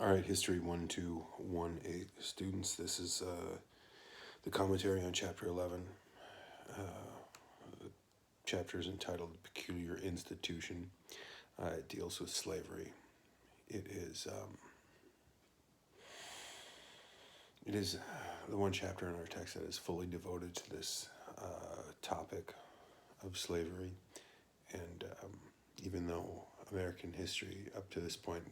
All right, History 1218 students. This is the commentary on Chapter 11. The chapter is entitled Peculiar Institution. It deals with slavery. It is the one chapter in our text that is fully devoted to this topic of slavery. And even though American history up to this point,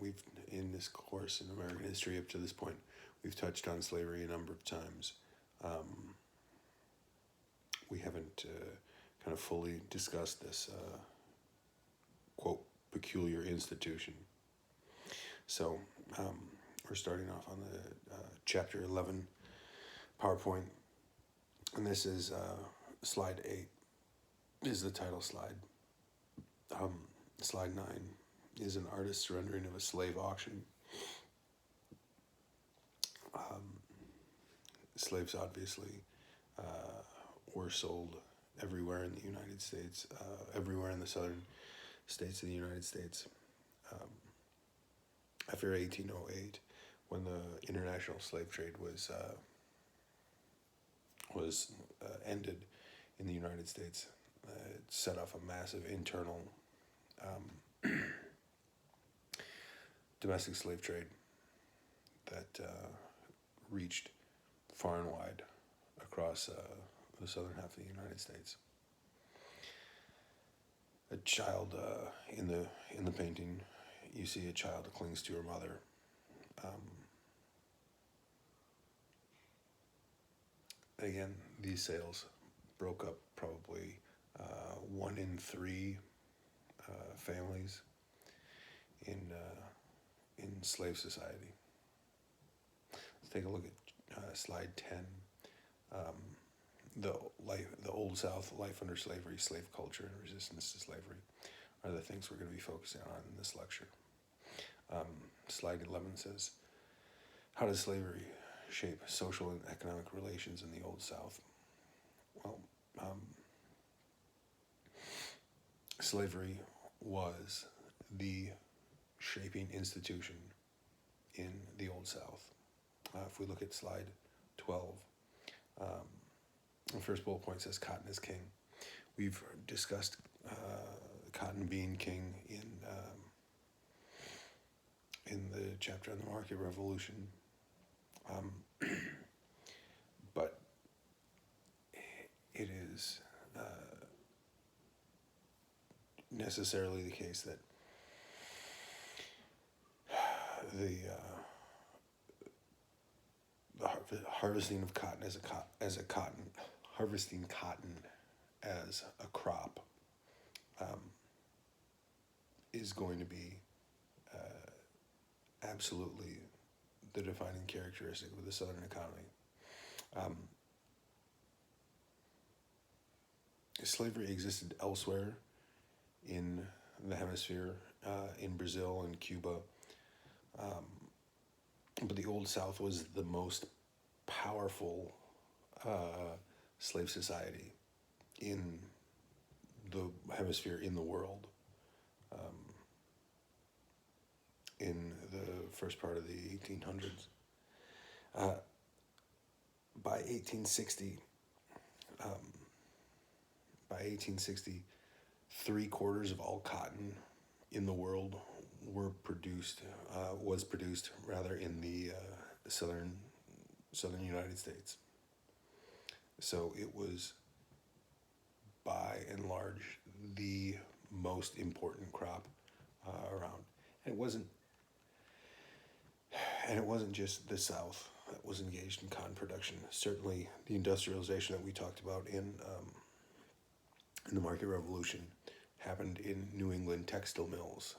in this course in American history up to this point, we've touched on slavery a number of times. We haven't kind of fully discussed this quote peculiar institution. So we're starting off on the chapter 11 PowerPoint, and this is slide 8 is the title slide. Slide 9 is an artist's rendering of a slave auction. Slaves obviously were sold everywhere in the United States, everywhere in the southern states of the United States. After 1808, when the international slave trade was ended in the United States, it set off a massive internal domestic slave trade that reached far and wide across the southern half of the United States. A child in the painting, you see a child that clings to her mother. Again, these sales broke up probably 1 in 3 families in slave society. Let's take a look at slide 10. The Old South, life under slavery, slave culture, and resistance to slavery are the things we're going to be focusing on in this lecture. Slide 11 says, how does slavery shape social and economic relations in the Old South? Well, slavery was the shaping institution in the Old South. If we look at slide 12, the first bullet point says cotton is king. We've discussed cotton being king in the chapter on the market revolution, but it is necessarily the case that the harvesting of cotton harvesting cotton as a crop is going to be absolutely the defining characteristic of the Southern economy. Slavery existed elsewhere in the hemisphere, in Brazil and Cuba, but the Old South was the most powerful slave society in the hemisphere, in the world, in the first part of the 1800s. By 1860, 3/4 of all cotton in the world was produced in the southern United States. So it was by and large the most important crop around. And it wasn't just the South that was engaged in cotton production. Certainly the industrialization that we talked about in the market revolution happened in New England textile mills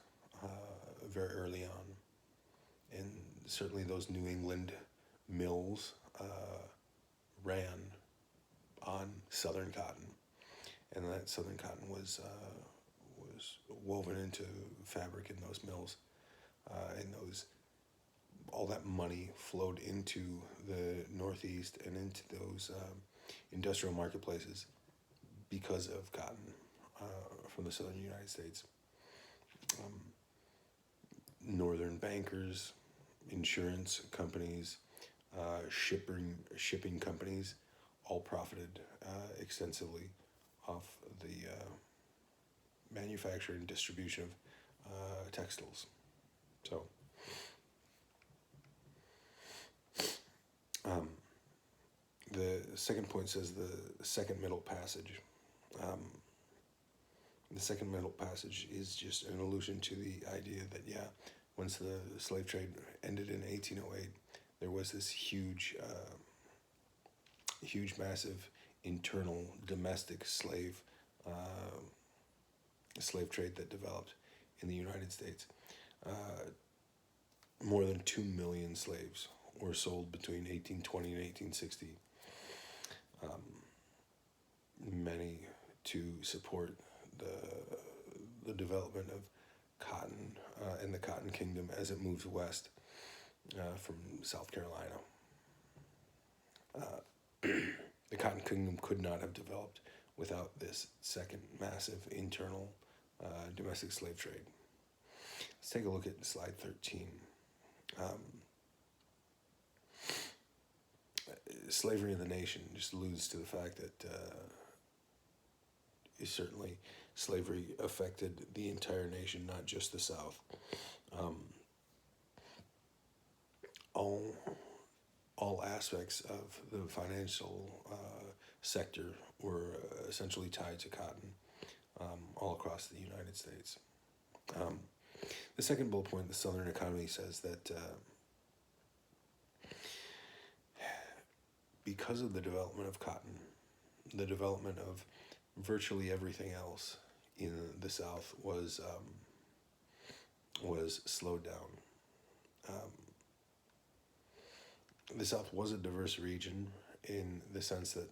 very early on. And certainly those New England mills ran on Southern cotton. And that Southern cotton was woven into fabric in those mills. All that money flowed into the Northeast and into those industrial marketplaces because of cotton from the southern United States. Northern bankers insurance companies, shipping companies, all profited extensively off the manufacture and distribution of textiles. So, the second point says the second Middle Passage. Um, the second Middle Passage is just an allusion to the idea that, yeah, once the slave trade ended in 1808, there was this huge, massive internal domestic slave trade that developed in the United States. More than 2 million slaves were sold between 1820 and 1860. Many to support the development of cotton in the Cotton Kingdom as it moves west from South Carolina. The Cotton Kingdom could not have developed without this second massive internal domestic slave trade. Let's take a look at slide 13. Slavery in the nation just alludes to the fact that certainly slavery affected the entire nation, not just the South. All aspects of the financial sector were essentially tied to cotton all across the United States. The second bullet point, the Southern economy, says that because of the development of cotton, the development of virtually everything else in the South was slowed down. The South was a diverse region in the sense that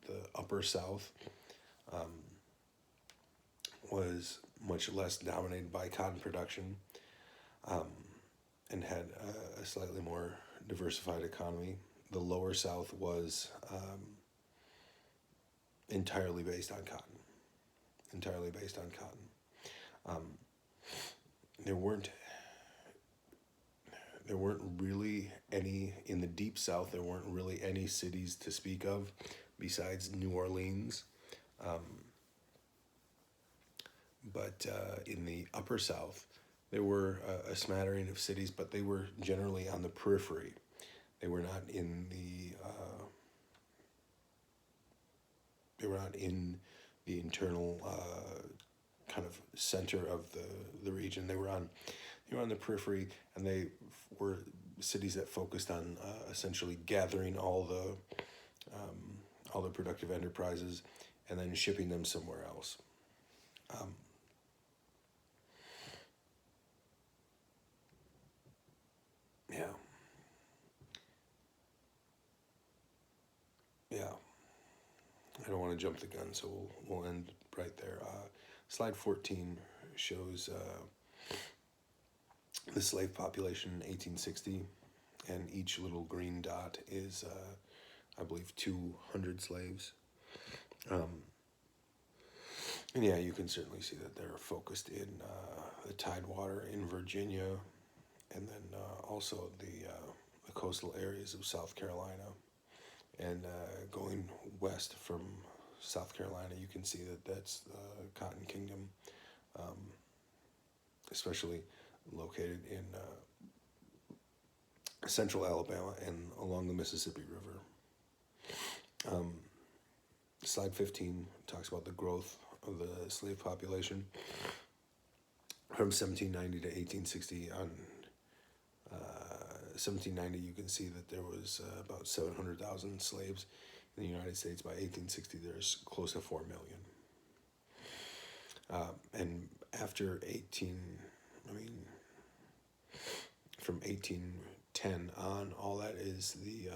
the Upper South was much less dominated by cotton production and had a slightly more diversified economy. The Lower South was entirely based on cotton. There weren't really any, in the Deep South, there weren't really any cities to speak of besides New Orleans. But in the Upper South, there were a smattering of cities, but they were generally on the periphery. They were not in the internal kind of center of the region. They were on the periphery, and they were cities that focused on essentially gathering all the productive enterprises and then shipping them somewhere else. Yeah. I don't want to jump the gun, so we'll end right there. Slide 14 shows the slave population in 1860, and each little green dot is, I believe, 200 slaves. And yeah, you can certainly see that they're focused in the Tidewater in Virginia, and then also the coastal areas of South Carolina. And going west from South Carolina, you can see that that's the Cotton Kingdom, especially located in central Alabama and along the Mississippi River. Slide 15 talks about the growth of the slave population from 1790 to 1860. On 1790, you can see that there was about 700,000 slaves in the United States. By 1860, there's close to 4 million. And after from 1810 on, all that is the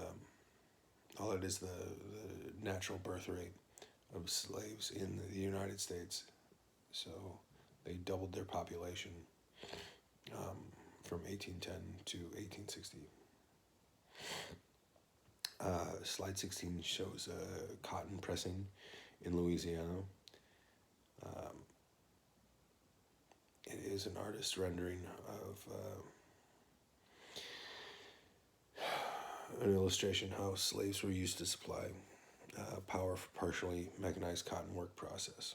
natural birth rate of slaves in the United States. So they doubled their population from 1810 to 1860. Slide 16 shows cotton pressing in Louisiana. It is an artist's rendering of an illustration how slaves were used to supply power for partially mechanized cotton work process.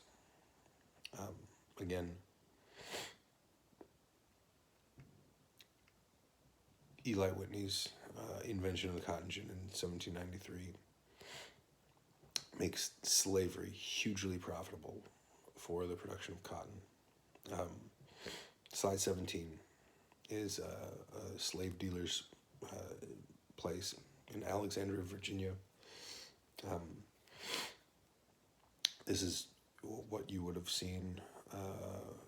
Again, Eli Whitney's invention of the cotton gin in 1793 makes slavery hugely profitable for the production of cotton. Slide 17 is a slave dealer's place in Alexandria, Virginia. This is what you would have seen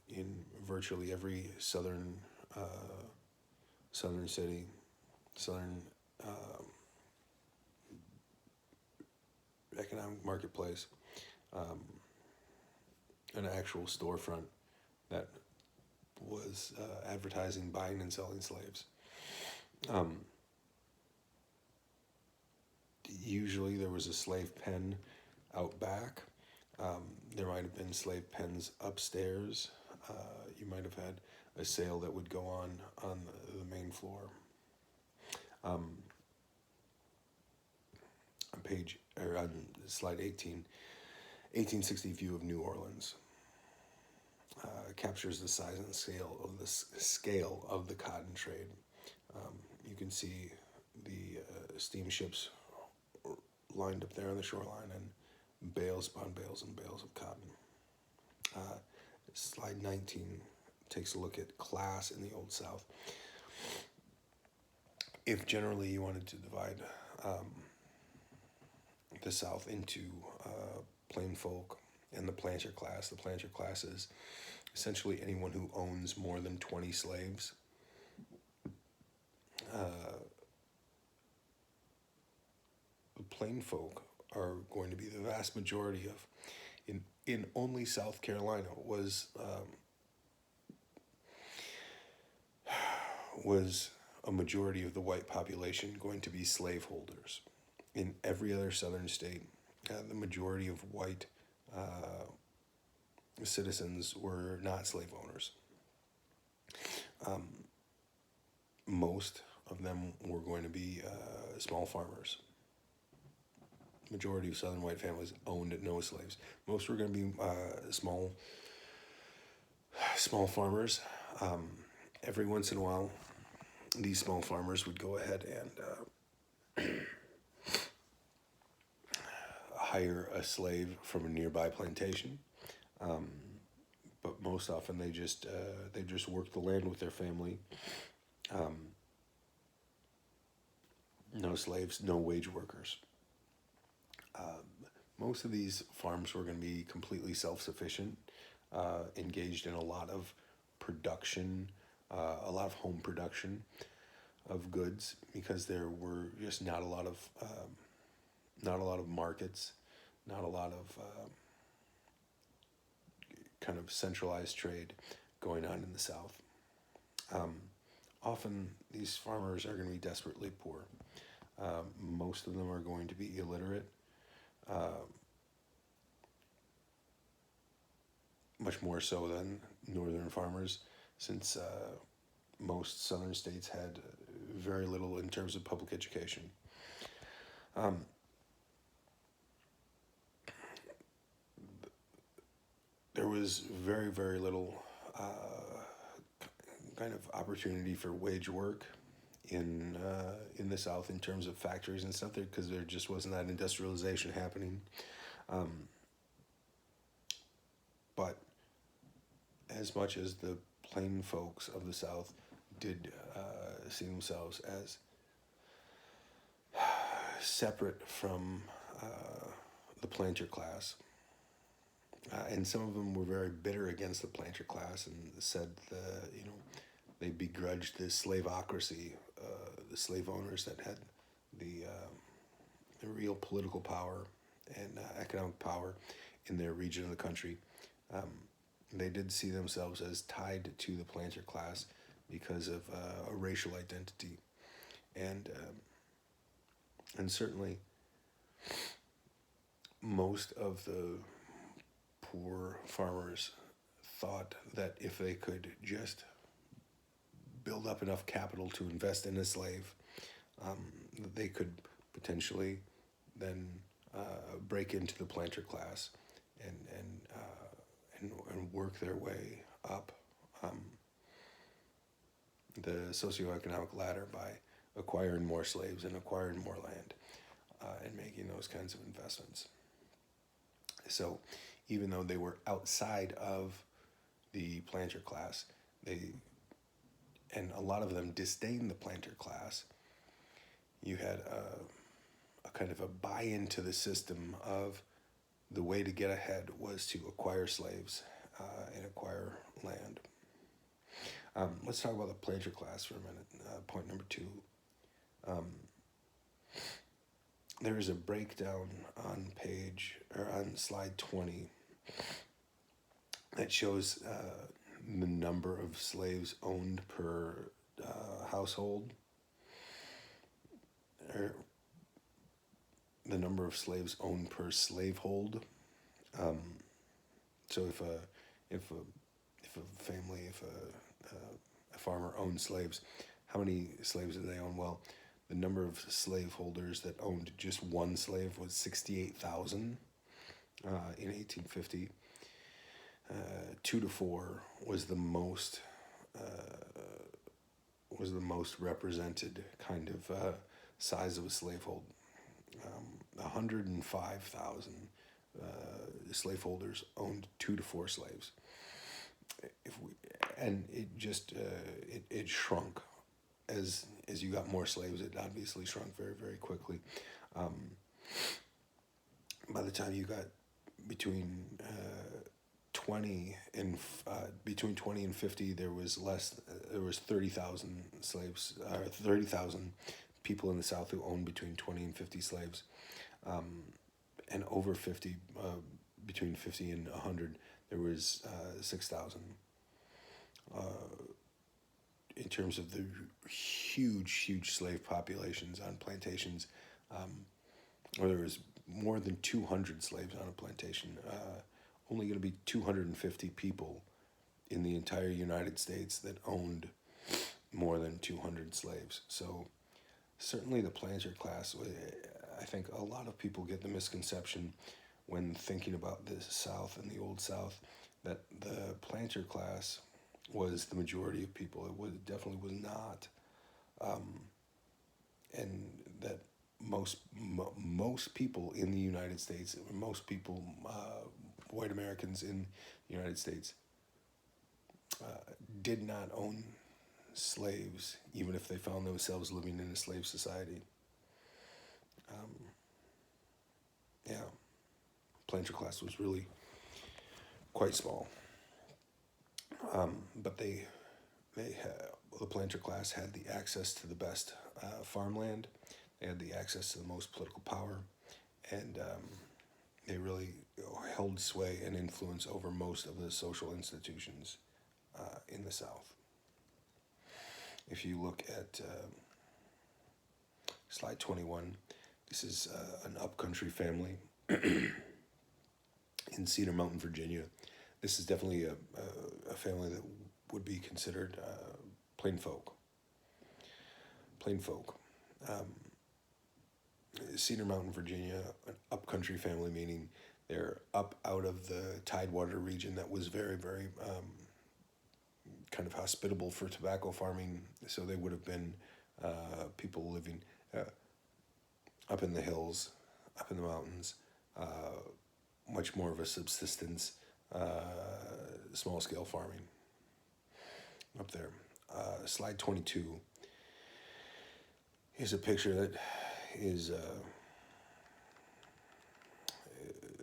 in virtually every southern city, southern economic marketplace, an actual storefront that was advertising buying and selling slaves. Usually there was a slave pen out back. There might have been slave pens upstairs. You might have had a sale that would go on the main floor. On slide 18, 1860 view of New Orleans captures the size and scale of the cotton trade. You can see the steamships lined up there on the shoreline, and bales upon bales and bales of cotton. Slide 19 takes a look at class in the Old South. If generally you wanted to divide the South into plain folk and the planter class is essentially anyone who owns more than 20 slaves. The plain folk are going to be the vast majority of, in only South Carolina was a majority of the white population going to be slaveholders. In every other southern state, the majority of white citizens were not slave owners. Most of them were going to be small farmers. Majority of southern white families owned no slaves. Most were going to be small farmers. Every once in a while, these small farmers would go ahead and hire a slave from a nearby plantation, but most often they just worked the land with their family. No slaves, no wage workers. Most of these farms were going to be completely self-sufficient, engaged in a lot of production, a lot of home production of goods, because there were just not a lot of markets, not a lot of kind of centralized trade going on in the South. Often these farmers are going to be desperately poor. Most of them are going to be illiterate. Much more so than northern farmers, since most southern states had very little in terms of public education. There was very, very little kind of opportunity for wage work in the South in terms of factories and stuff, because there just wasn't that industrialization happening. But as much as the plain folks of the South did see themselves as separate from the planter class, and some of them were very bitter against the planter class and said they begrudged the slaveocracy, the slave owners that had the real political power and economic power in their region of the country. They did see themselves as tied to the planter class because of a racial identity, and certainly most of the poor farmers thought that if they could just build up enough capital to invest in a slave, they could potentially then break into the planter class and work their way up the socioeconomic ladder by acquiring more slaves and acquiring more land and making those kinds of investments. So even though they were outside of the planter class, and a lot of them disdained the planter class, you had a kind of a buy-in to the system of the way to get ahead was to acquire slaves and acquire land. Let's talk about the planter class for a minute. Point number 2. There is a breakdown on slide 20 that shows the number of slaves owned per household, or the number of slaves owned per slavehold. So if a farmer owns slaves, how many slaves do they own? Well, the number of slaveholders that owned just one slave was 68,000 in 1850. 2 to 4 was the most represented kind of size of a slavehold. 105,000 slaveholders owned 2 to 4 slaves. It shrunk as you got more slaves. It obviously shrunk very, very quickly. By the time you got between 20 and 50, there was 30,000 slaves, 30,000 people in the South who owned between 20 and 50 slaves, and over 50, between 50 and 100, there was 6,000. In terms of the huge slave populations on plantations, where there was more than 200 slaves on a plantation, only going to be 250 people in the entire United States that owned more than 200 slaves. So certainly the planter class, I think a lot of people get the misconception when thinking about the South and the Old South that the planter class was the majority of people. It definitely was not. And that most people in the United States, most people, white Americans in the United States, did not own slaves, even if they found themselves living in a slave society. Planter class was really quite small. But the planter class had the access to the best farmland. They had the access to the most political power, and they really held sway and influence over most of the social institutions in the South. If you look at slide 21, this is an upcountry family in Cedar Mountain, Virginia. This is definitely a family that would be considered plain folk. Cedar Mountain, Virginia, an upcountry family, meaning they're up out of the Tidewater region that was very, very kind of hospitable for tobacco farming. So they would have been people living up in the hills, up in the mountains, much more of a subsistence, small-scale farming up there. Slide 22 is a picture that is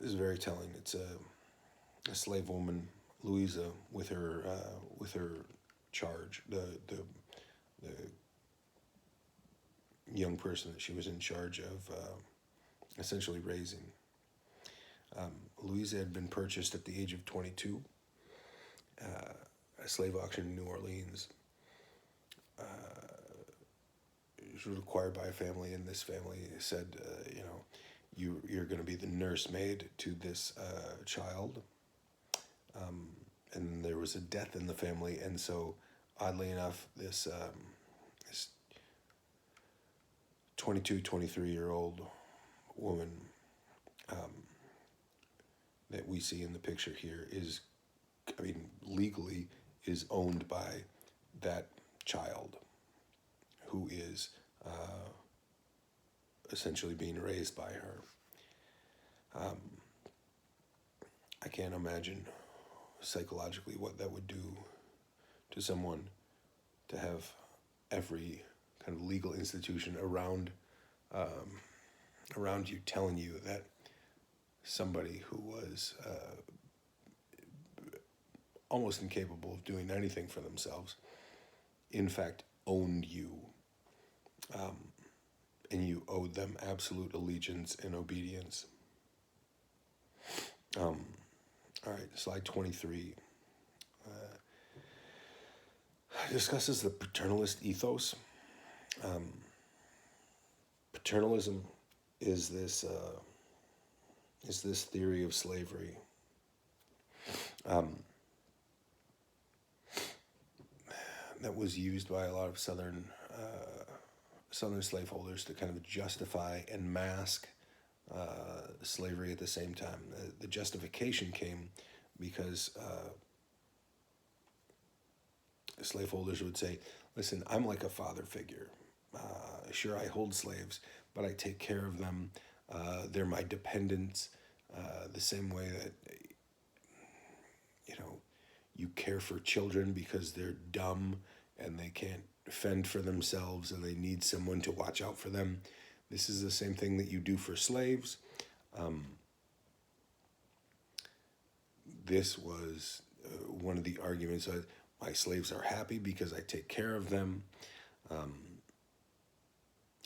very telling. It's a slave woman, Louisa, with her charge, the young person that she was in charge of essentially raising. Louisa had been purchased at the age of 22, a slave auction in New Orleans. She was acquired by a family, and this family said, you're going to be the nursemaid to this child. And there was a death in the family, and so oddly enough, this 22, 23-year-old woman that we see in the picture here is, I mean, legally is owned by that child who is essentially being raised by her. I can't imagine psychologically what that would do to someone to have every kind of legal institution around you telling you that somebody who was almost incapable of doing anything for themselves, in fact, owned you, and you owed them absolute allegiance and obedience. All right, slide 23 discusses the paternalist ethos. Paternalism is this theory of slavery that was used by a lot of Southern slaveholders to kind of justify and mask slavery at the same time. The justification came because slaveholders would say, listen, I'm like a father figure. Sure, I hold slaves, but I take care of them. They're my dependents, the same way that, you care for children because they're dumb and they can't fend for themselves and they need someone to watch out for them. This is the same thing that you do for slaves. This was one of the arguments. My slaves are happy because I take care of them.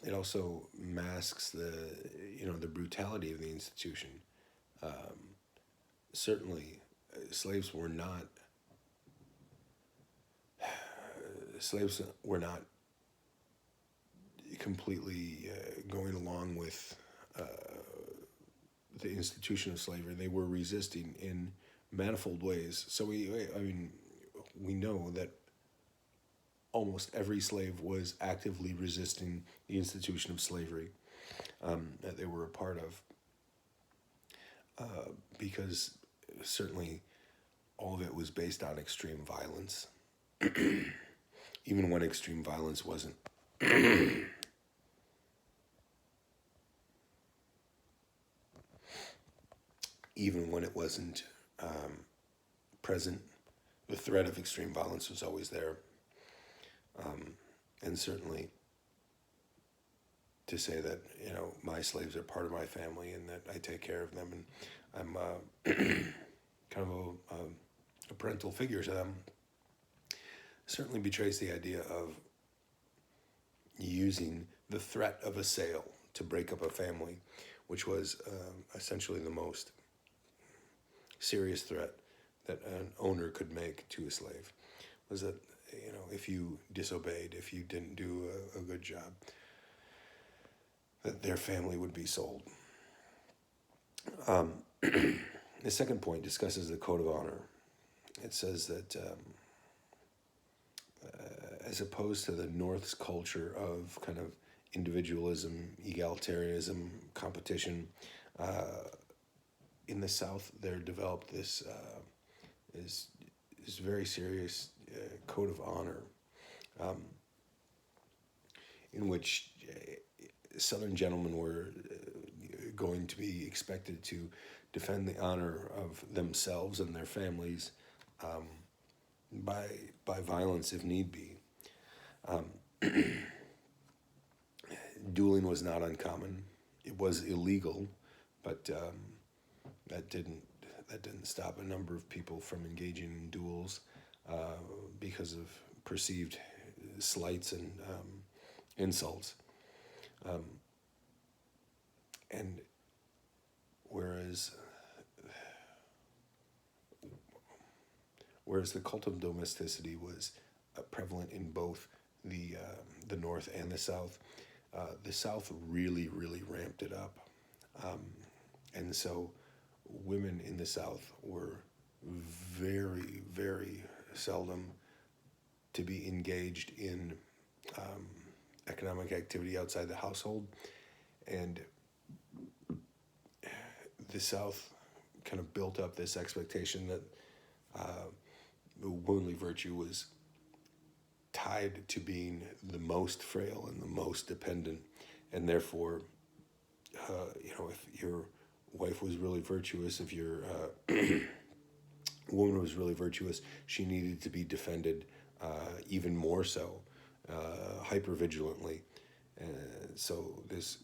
It also masks the brutality of the institution. Certainly, slaves were not completely going along with the institution of slavery. They were resisting in manifold ways. So we know that almost every slave was actively resisting the institution of slavery that they were a part of, because certainly all of it was based on extreme violence, even when extreme violence wasn't even when it wasn't present. The threat of extreme violence was always there. And certainly to say that, my slaves are part of my family and that I take care of them and I'm kind of a parental figure to them, certainly betrays the idea of using the threat of a sale to break up a family, which was essentially the most serious threat that an owner could make to a slave, was that, if you disobeyed, if you didn't do a good job, that their family would be sold. The second point discusses the code of honor. It says that as opposed to the North's culture of kind of individualism, egalitarianism, competition, in the South there developed this very serious code of honor, in which Southern gentlemen were going to be expected to defend the honor of themselves and their families by violence if need be. Dueling was not uncommon. It was illegal, but that didn't stop a number of people from engaging in duels because of perceived slights and insults. And whereas the cult of domesticity was prevalent in both the North and the South really, really ramped it up. And so women in the South were very, very seldom to be engaged in economic activity outside the household, and the South kind of built up this expectation that womanly virtue was tied to being the most frail and the most dependent, and therefore, if your wife was really virtuous, if your woman was really virtuous, she needed to be defended even more so, hyper vigilantly. So this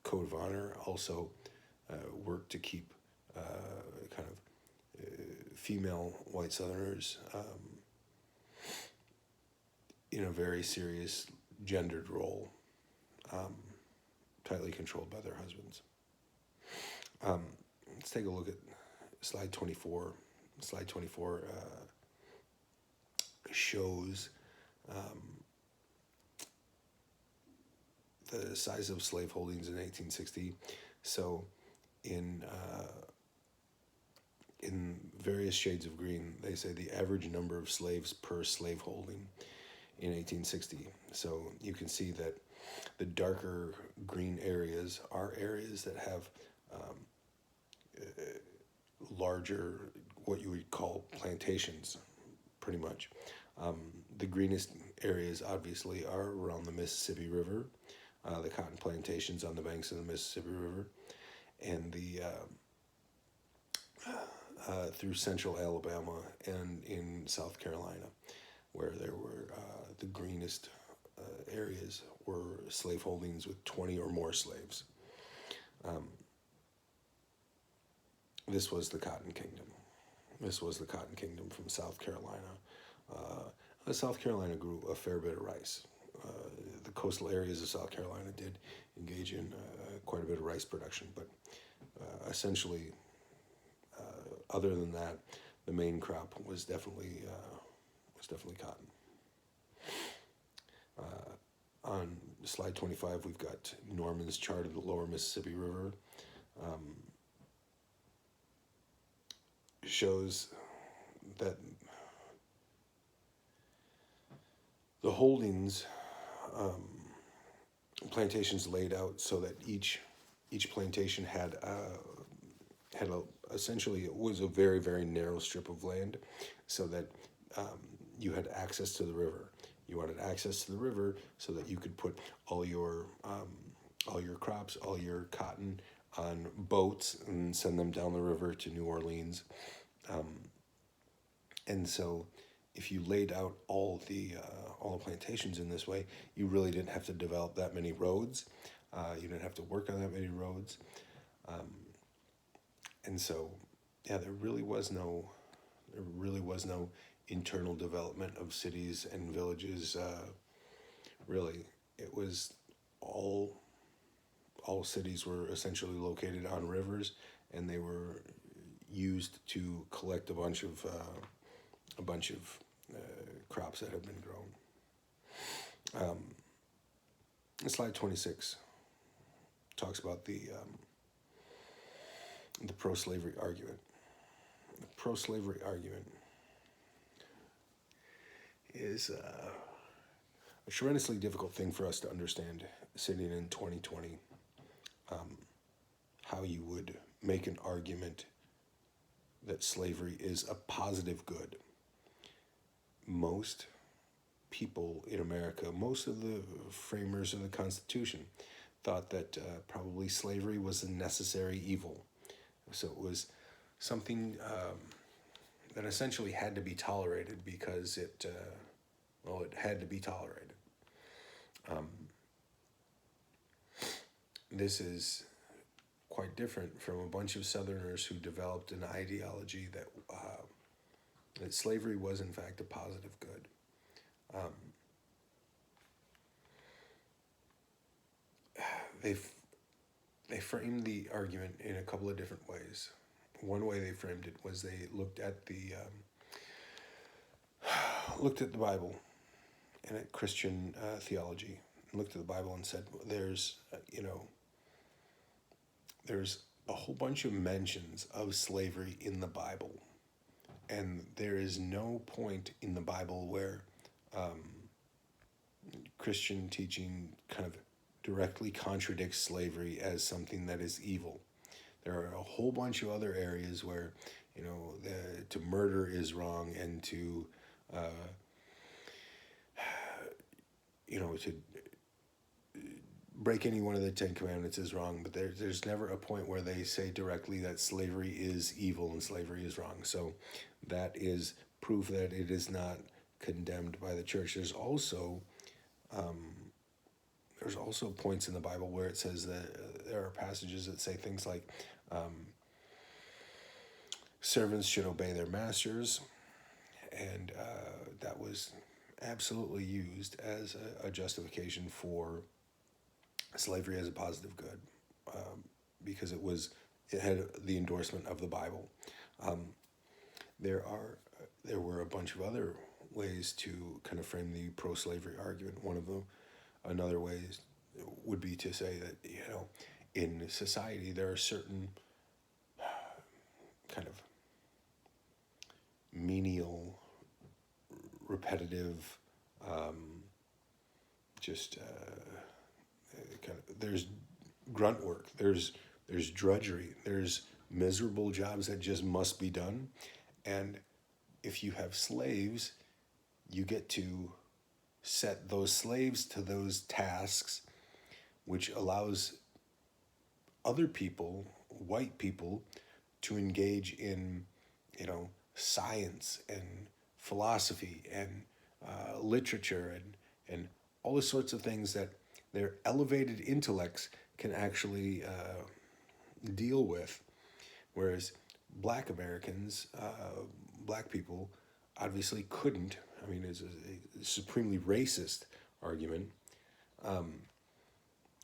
code of honor also worked to keep kind of female white Southerners in a very serious gendered role, tightly controlled by their husbands. Let's take a look at slide 24. Slide 24 shows the size of slave holdings in 1860. So in various shades of green, they say the average number of slaves per slave holding in 1860. So you can see that the darker green areas are areas that have larger, what you would call plantations, pretty much. The greenest areas obviously are around the Mississippi River, the cotton plantations on the banks of the Mississippi River, and the through central Alabama and in South Carolina, where there were the greenest areas were slave holdings with 20 or more slaves. This was the Cotton Kingdom. This was the Cotton Kingdom from South Carolina. South Carolina grew a fair bit of rice. The coastal areas of South Carolina did engage in quite a bit of rice production, but essentially, other than that, the main crop was definitely cotton. On slide 25, we've got Norman's chart of the lower Mississippi River. Shows that the holdings, plantations laid out so that each plantation had essentially, it was a very, very narrow strip of land, so that you had access to the river. You wanted access to the river so that you could put all your crops, all your cotton on boats and send them down the river to New Orleans. And so if you laid out all the plantations in this way, you really didn't have to develop that many roads. You didn't have to work on that many roads. And so, yeah, there really was no internal development of cities and villages. Really, it was all cities were essentially located on rivers, and they were used to collect a bunch of crops that have been grown. Slide 26 talks about the pro-slavery argument. The pro-slavery argument is a tremendously difficult thing for us to understand sitting in 2020. How you would make an argument that slavery is a positive good. Most people in America, most of the framers of the Constitution, thought that probably slavery was a necessary evil. So it was something that essentially had to be tolerated because it had to be tolerated. This is quite different from a bunch of Southerners who developed an ideology that slavery was in fact a positive good. They framed the argument in a couple of different ways. One way they framed it was they looked at the Bible and at Christian theology, and looked at the Bible and said, there's a whole bunch of mentions of slavery in the Bible, and there is no point in the Bible where Christian teaching kind of directly contradicts slavery as something that is evil. There are a whole bunch of other areas where, to murder is wrong, and to, to break any one of the Ten Commandments is wrong, but there's never a point where they say directly that slavery is evil and slavery is wrong. So that is proof that it is not condemned by the church. There's also points in the Bible where it says that there are passages that say things like servants should obey their masters, and that was absolutely used as a justification for slavery as a positive good, because it had the endorsement of the Bible. There were a bunch of other ways to kind of frame the pro-slavery argument. Another way would be to say that, in society there are certain kind of menial, repetitive, there's grunt work, there's drudgery, there's miserable jobs that just must be done. And if you have slaves, you get to set those slaves to those tasks, which allows other people, white people, to engage in, science and philosophy and literature and all the sorts of things that their elevated intellects can actually deal with. Whereas black Americans, black people, obviously couldn't. I mean, it's a supremely racist argument.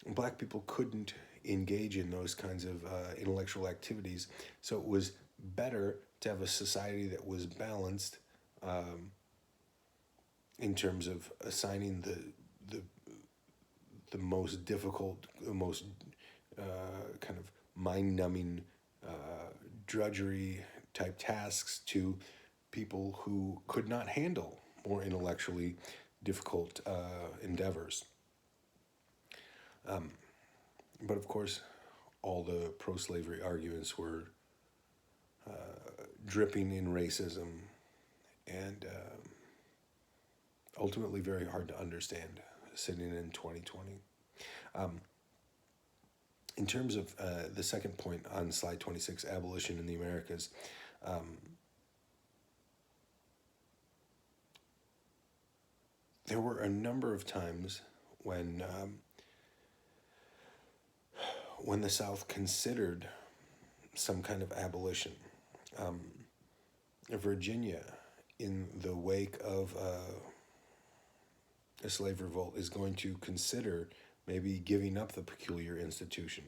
Black people couldn't engage in those kinds of intellectual activities. So it was better to have a society that was balanced in terms of assigning the most difficult, the most kind of mind-numbing drudgery type tasks to people who could not handle more intellectually difficult endeavors. But of course, all the pro-slavery arguments were dripping in racism and ultimately very hard to understand sitting in 2020. In terms of the second point on slide 26, abolition in the Americas, there were a number of times when the South considered some kind of abolition. Virginia, in the wake of a slave revolt, is going to consider maybe giving up the peculiar institution.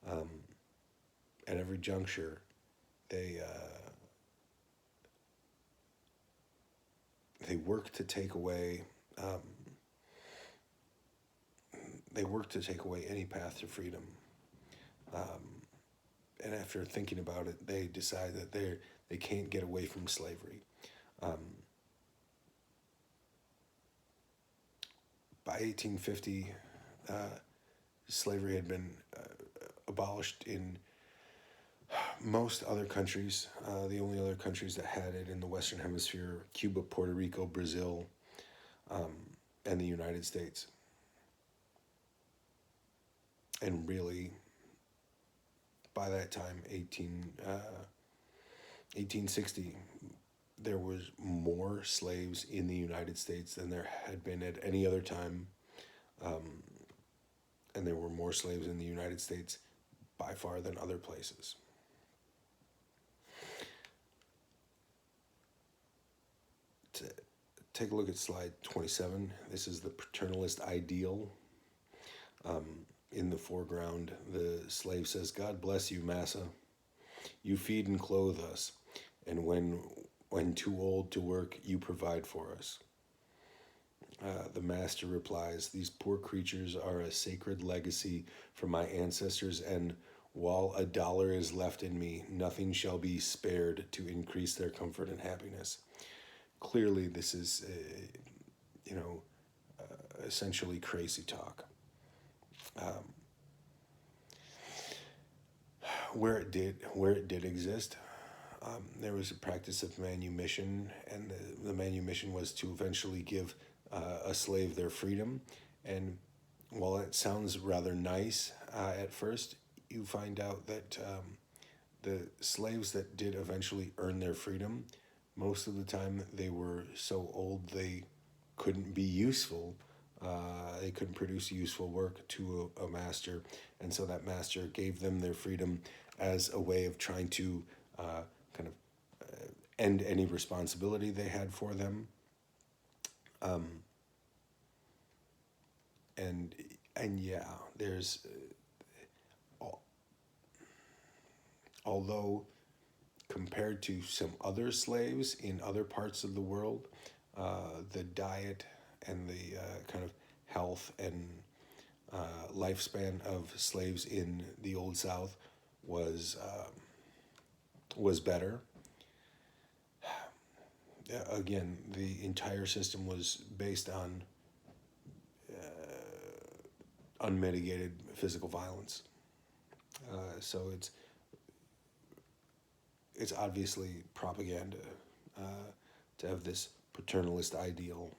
At every juncture, they work to take away. They work to take away any path to freedom. And after thinking about it, they decide that they can't get away from slavery. By 1850, slavery had been abolished in most other countries. The only other countries that had it in the Western Hemisphere: Cuba, Puerto Rico, Brazil, and the United States. And really, by that time, 1860, there was more slaves in the United States than there had been at any other time. And there were more slaves in the United States by far than other places. Take a look at slide 27. This is the paternalist ideal. In the foreground, the slave says, "God bless you, massa. You feed and clothe us, and when too old to work, you provide for us." The master replies, "These poor creatures are a sacred legacy from my ancestors, and while a dollar is left in me, nothing shall be spared to increase their comfort and happiness." Clearly, this is, essentially crazy talk. Where it did exist, there was a practice of manumission, and the manumission was to eventually give a slave their freedom. And while it sounds rather nice at first, you find out that the slaves that did eventually earn their freedom, most of the time they were so old they couldn't be useful. They couldn't produce useful work to a master, and so that master gave them their freedom as a way of trying to kind of end any responsibility they had for them. And and yeah, there's although compared to some other slaves in other parts of the world, the diet and the kind of health and lifespan of slaves in the Old South was was better. Again, the entire system was based on unmitigated physical violence. So it's obviously propaganda to have this paternalist ideal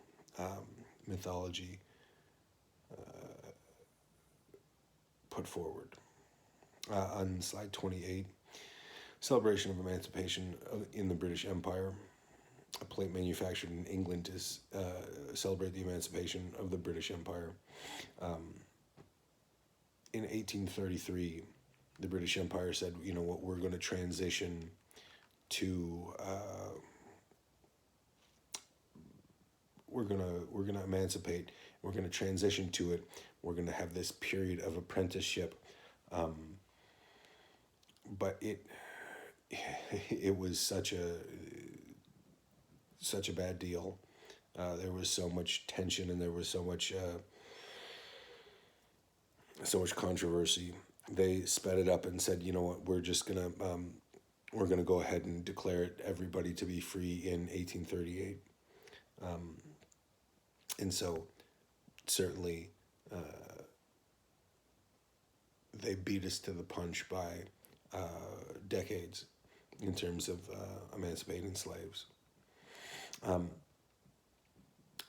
mythology put forward. On slide 28, celebration of emancipation in the British Empire. A plate manufactured in England to celebrate the emancipation of the British Empire. In 1833, the British Empire said, you know what, we're going to transition to we're gonna emancipate. We're going to transition to it. We're going to have this period of apprenticeship, but it was such a bad deal. There was so much tension, and there was so much controversy. They sped it up and said, you know what, we're gonna go ahead and declare everybody to be free in 1838. And so certainly they beat us to the punch by decades in terms of emancipating slaves. On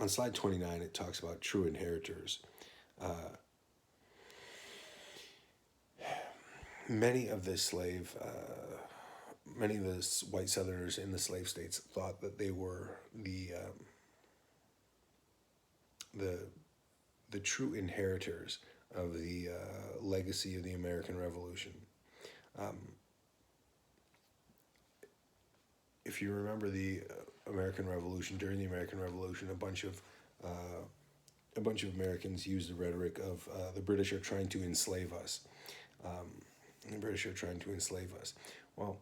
slide 29, it talks about true inheritors. Many of the white Southerners in the slave states thought that they were the true inheritors of the legacy of the American Revolution. If you remember the American Revolution, during the American Revolution, a bunch of Americans used the rhetoric of the British are trying to enslave us. The British are trying to enslave us. Well,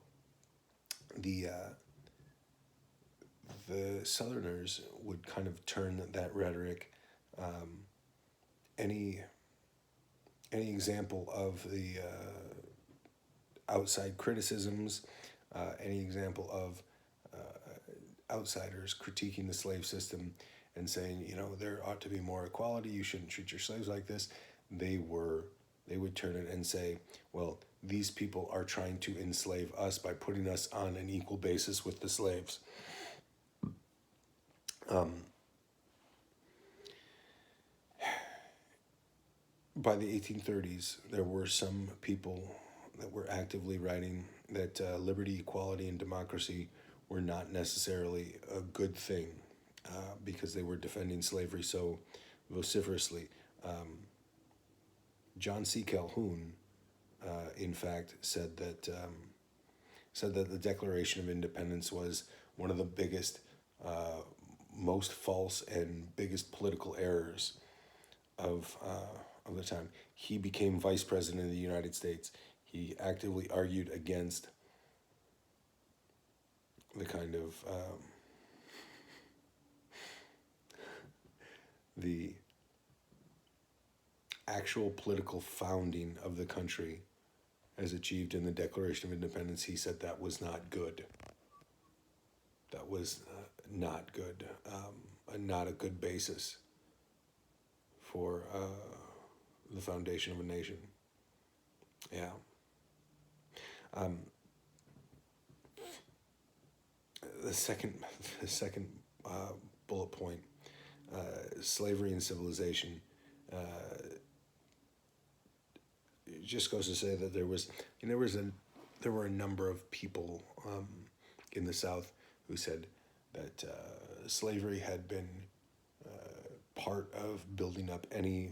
the Southerners would kind of turn that rhetoric. Any example of the outside criticisms, any example of outsiders critiquing the slave system and saying, you know, there ought to be more equality, you shouldn't treat your slaves like this, they would turn it and say, well, these people are trying to enslave us by putting us on an equal basis with the slaves. By the 1830s, there were some people that were actively writing that liberty, equality, and democracy were not necessarily a good thing because they were defending slavery so vociferously. John C. Calhoun, in fact, said that the Declaration of Independence was one of the biggest, most false, and biggest political errors of the time. He became vice president of the United States. He actively argued against the kind of the actual political founding of the country as achieved in the Declaration of Independence. He said that was not good. That was not good, not a good basis for the foundation of a nation. Yeah. Um, the second the second bullet point, slavery and civilization. It just goes to say that there were a number of people in the South who said that slavery had been part of building up any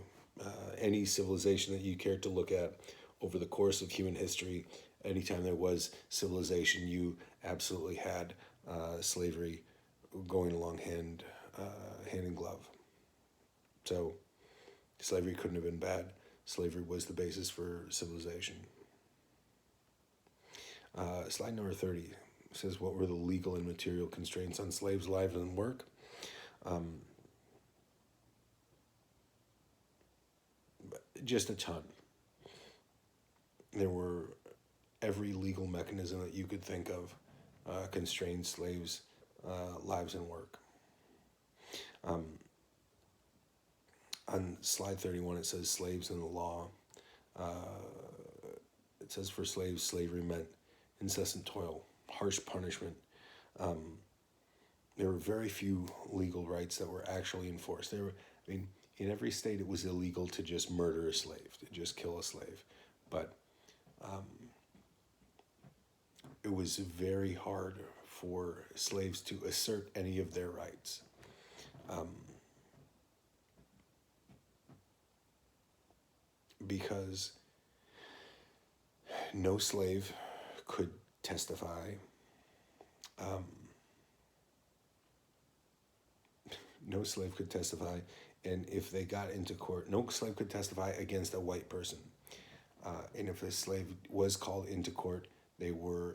civilization that you cared to look at over the course of human history. Anytime there was civilization, you absolutely had slavery going along hand in glove. So slavery couldn't have been bad. Slavery was the basis for civilization. Slide number 30 says, what were the legal and material constraints on slaves' lives and work? Just a ton. There were every legal mechanism that you could think of constrained slaves' lives and work. On slide 31, it says slaves and the law. It says for slaves, slavery meant incessant toil, harsh punishment. There were very few legal rights that were actually enforced. In every state, it was illegal to just murder a slave, to just kill a slave. But it was very hard for slaves to assert any of their rights. Because no slave could testify. No slave could testify, and if they got into court, no slave could testify against a white person. And if a slave was called into court, they were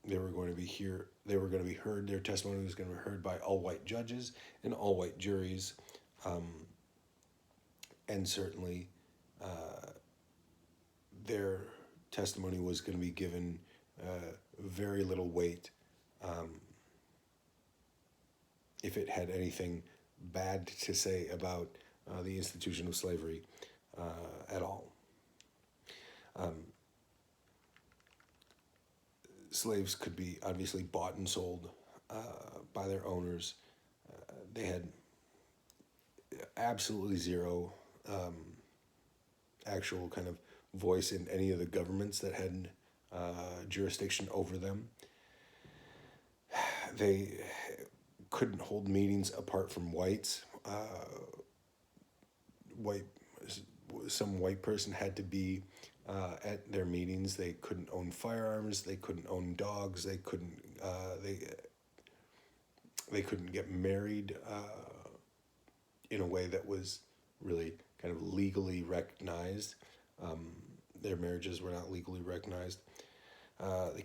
going to be heard. Their testimony was going to be heard by all white judges and all white juries, and certainly their testimony was going to be given very little weight if it had anything bad to say about the institution of slavery at all. Slaves could be obviously bought and sold by their owners. They had absolutely zero actual kind of voice in any of the governments that had jurisdiction over them. They couldn't hold meetings apart from whites. Some white person had to be at their meetings. They couldn't own firearms. They couldn't own dogs. They couldn't get married in a way that was really kind of legally recognized. Their marriages were not legally recognized. They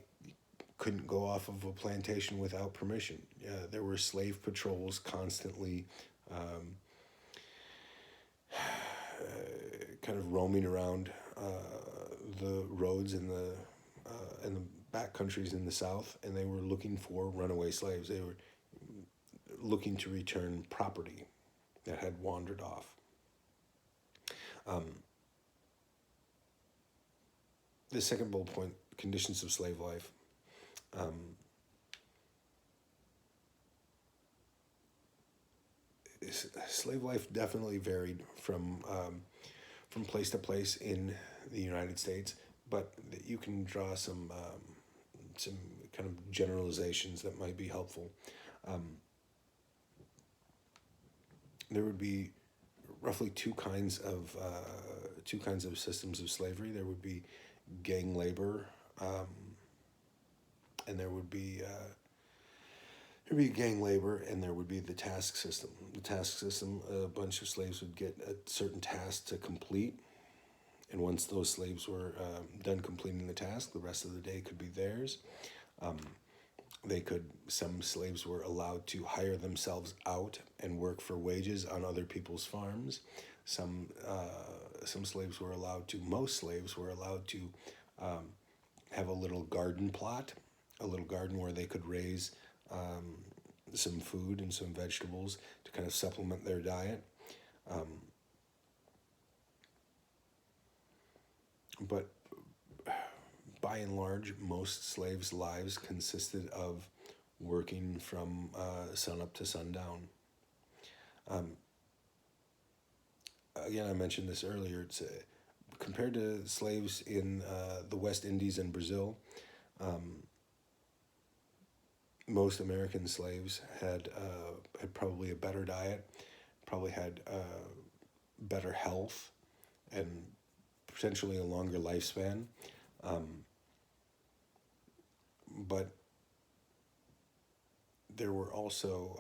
couldn't go off of a plantation without permission. There were slave patrols constantly kind of roaming around the roads in the back countries in the South, and they were looking for runaway slaves. They were looking to return property that had wandered off. The second bullet point, conditions of slave life. Slave life definitely varied from place to place in the United States, but you can draw some kind of generalizations that might be helpful. There would be roughly two kinds of systems of slavery. There would be gang labor, and there would be gang labor, and there would be the task system. The task system, a bunch of slaves would get a certain task to complete, and once those slaves were done completing the task, the rest of the day could be theirs. Some slaves were allowed to hire themselves out and work for wages on other people's farms. Most slaves were allowed to have a little garden plot, a little garden where they could raise some food and some vegetables to kind of supplement their diet. but by and large, most slaves' lives consisted of working from sun up to sundown. Um, Again, I mentioned this earlier. It's compared to slaves in the West Indies and Brazil. Most American slaves had probably a better diet, probably had better health, and potentially a longer lifespan. But there were also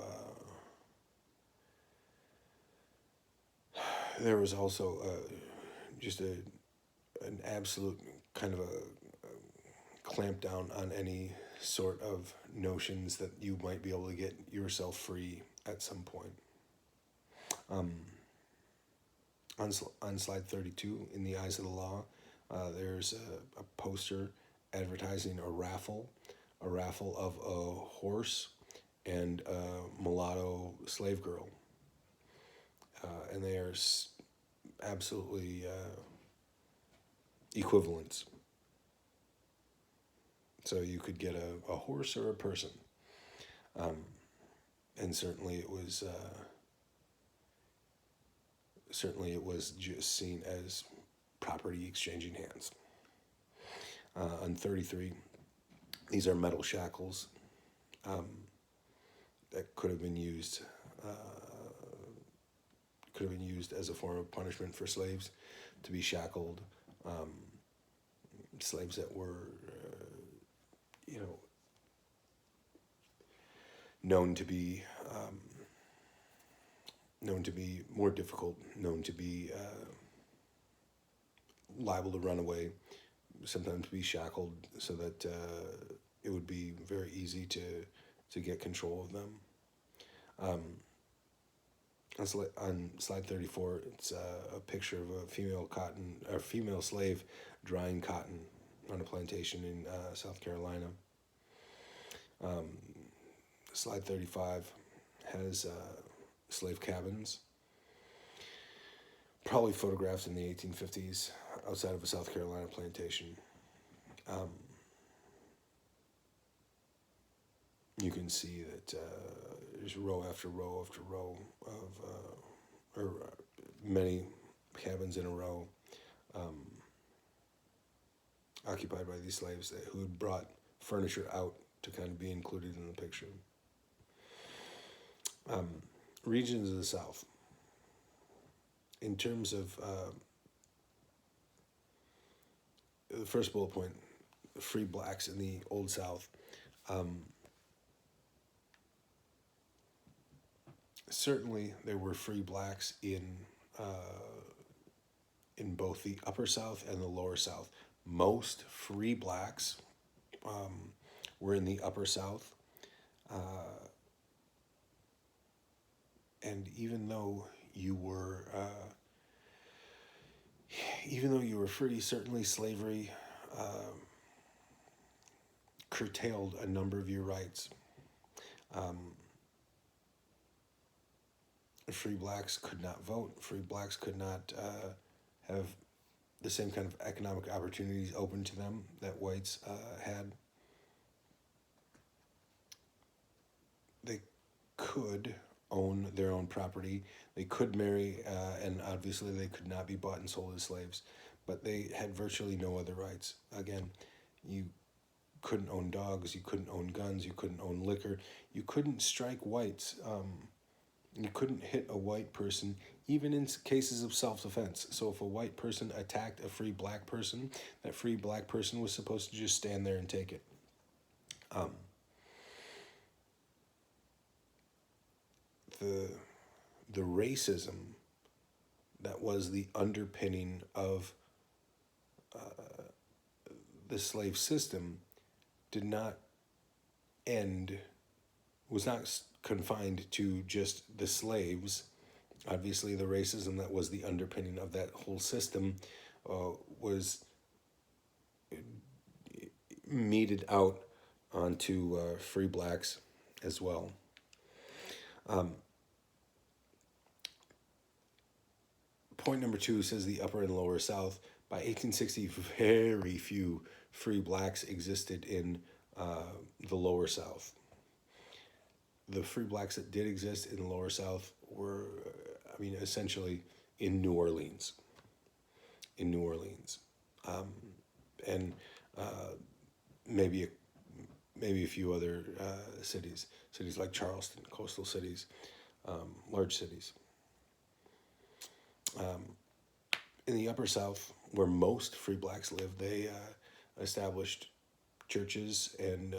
there was also just an absolute kind of a clamp down on any sort of notions that you might be able to get yourself free at some point. On slide 32, in the eyes of the law, there's a poster advertising a raffle of a horse and a mulatto slave girl. And they are absolutely equivalents. So you could get a horse or a person. And certainly it was just seen as property exchanging hands. On 33, these are metal shackles that could have been used as a form of punishment for slaves to be shackled. Slaves that were, known to be more difficult, known to be liable to run away, sometimes be shackled, so that it would be very easy to get control of them. On slide 34, it's a picture of a female slave drying cotton on a plantation in South Carolina. Slide 35 has slave cabins, probably photographed in the 1850s outside of a South Carolina plantation. You can see that there's row after row after row of many cabins in a row occupied by these slaves who had brought furniture out to kind of be included in the picture. Regions of the South. In terms of the first bullet point, free blacks in the Old South. Certainly, there were free blacks in both the Upper South and the Lower South. Most free blacks were in the Upper South, and even though you were free, certainly slavery curtailed a number of your rights. Free blacks could not vote. Free blacks could not have the same kind of economic opportunities open to them that whites had. They could own their own property. They could marry, and obviously they could not be bought and sold as slaves. But they had virtually no other rights. Again, you couldn't own dogs. You couldn't own guns. You couldn't own liquor. You couldn't strike whites. You couldn't hit a white person, even in cases of self-defense. So if a white person attacked a free black person, that free black person was supposed to just stand there and take it. The racism that was the underpinning of the slave system did not end, was not confined to just the slaves. Obviously, the racism that was the underpinning of that whole system was meted out onto free blacks as well. Point number two says the upper and lower South. By 1860, very few free blacks existed in the lower South. The free blacks that did exist in the lower South were, essentially in New Orleans. In New Orleans, and maybe a few other cities like Charleston, coastal cities, large cities. In the upper South, where most free blacks lived, they established churches and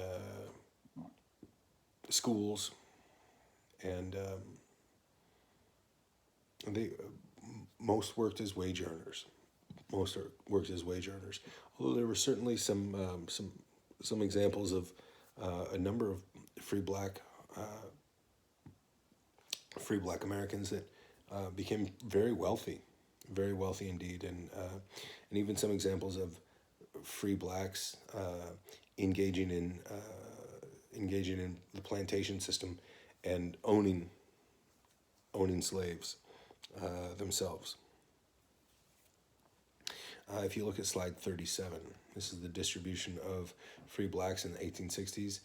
schools, and they most worked as wage earners. Worked as wage earners. Although there were certainly some examples of a number of free black Americans that became very wealthy indeed, and even some examples of free blacks engaging in the plantation system and owning slaves themselves. If you look at slide 37, this is the distribution of free blacks in the 1860s.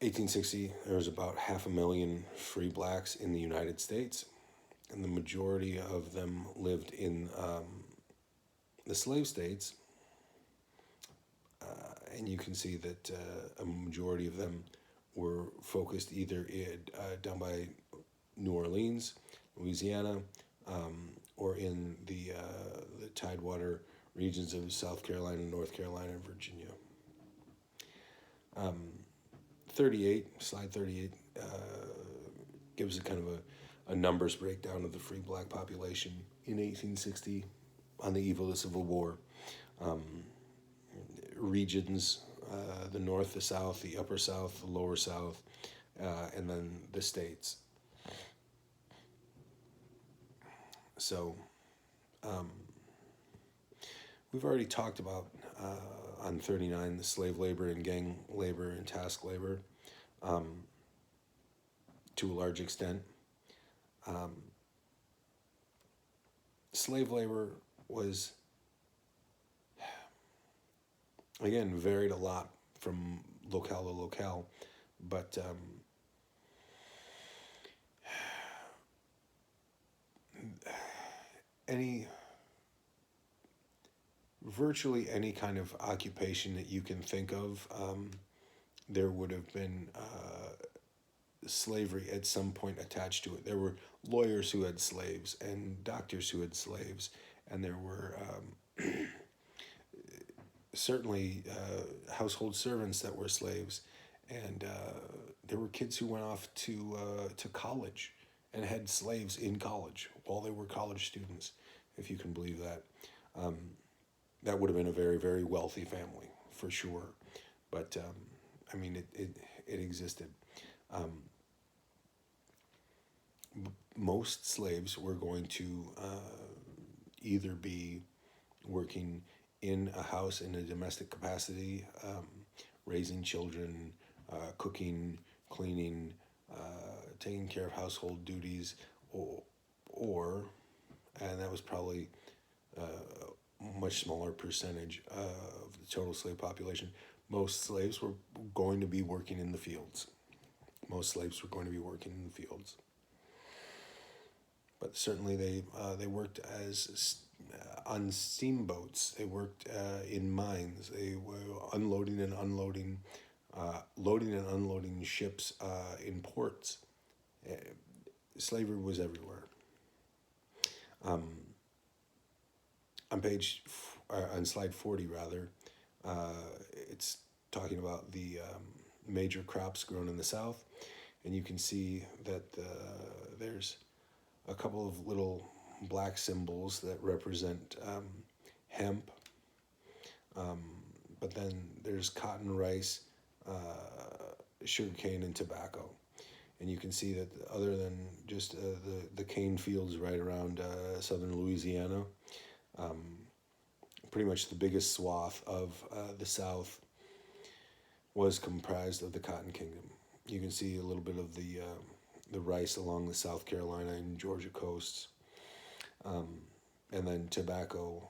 1860, there was about 500,000 free blacks in the United States, and the majority of them lived in the slave states. And you can see that a majority of them were focused either down by New Orleans, Louisiana, or in the Tidewater regions of South Carolina, North Carolina, and Virginia. 38, slide 38, gives a kind of a numbers breakdown of the free black population in 1860 on the eve of the Civil War. Regions, the North, the South, the Upper South, the Lower South, and then the states. So, we've already talked about on 39 the slave labor and gang labor and task labor to a large extent. Slave labor was, again, varied a lot from locale to locale, but virtually any kind of occupation that you can think of, there would have been slavery at some point attached to it. There were lawyers who had slaves and doctors who had slaves, and there were certainly household servants that were slaves, and there were kids who went off to college and had slaves in college while they were college students, if you can believe that. That would have been a very, very wealthy family, for sure. But, it existed. Most slaves were going to either be working in a house in a domestic capacity, raising children, cooking, cleaning, taking care of household duties, or and that was probably a much smaller percentage of the total slave population, most slaves were going to be working in the fields. But certainly they worked as on steamboats. They worked in mines. They were unloading and unloading, loading and unloading ships in ports. Slavery was everywhere. On slide 40 rather, it's talking about the major crops grown in the South, and you can see that there's a couple of little black symbols that represent hemp, but then there's cotton, rice, sugarcane, and tobacco. And you can see that other than just the cane fields right around southern Louisiana, pretty much the biggest swath of the South was comprised of the Cotton Kingdom. You can see a little bit of the the rice along the South Carolina and Georgia coasts, and then tobacco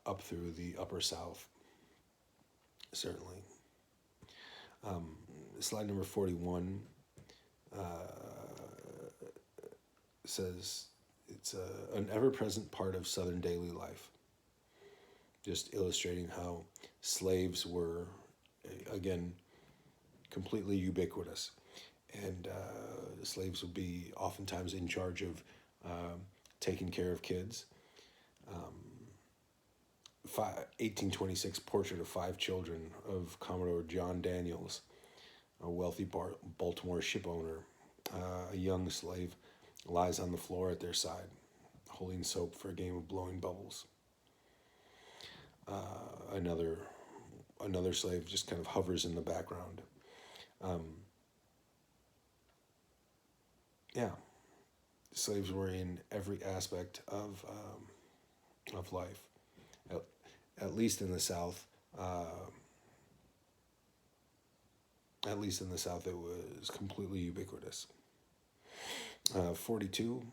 up through the upper South, certainly. Slide number 41 says it's an ever-present part of Southern daily life, just illustrating how slaves were, again, completely ubiquitous. And slaves would be oftentimes in charge of taking care of kids. 1826 portrait of 5 children of Commodore John Daniels, a wealthy Baltimore ship owner. A young slave lies on the floor at their side, holding soap for a game of blowing bubbles. Another slave just kind of hovers in the background. Yeah, slaves were in every aspect of life, at least in the South. At least in the South, it was completely ubiquitous. 42.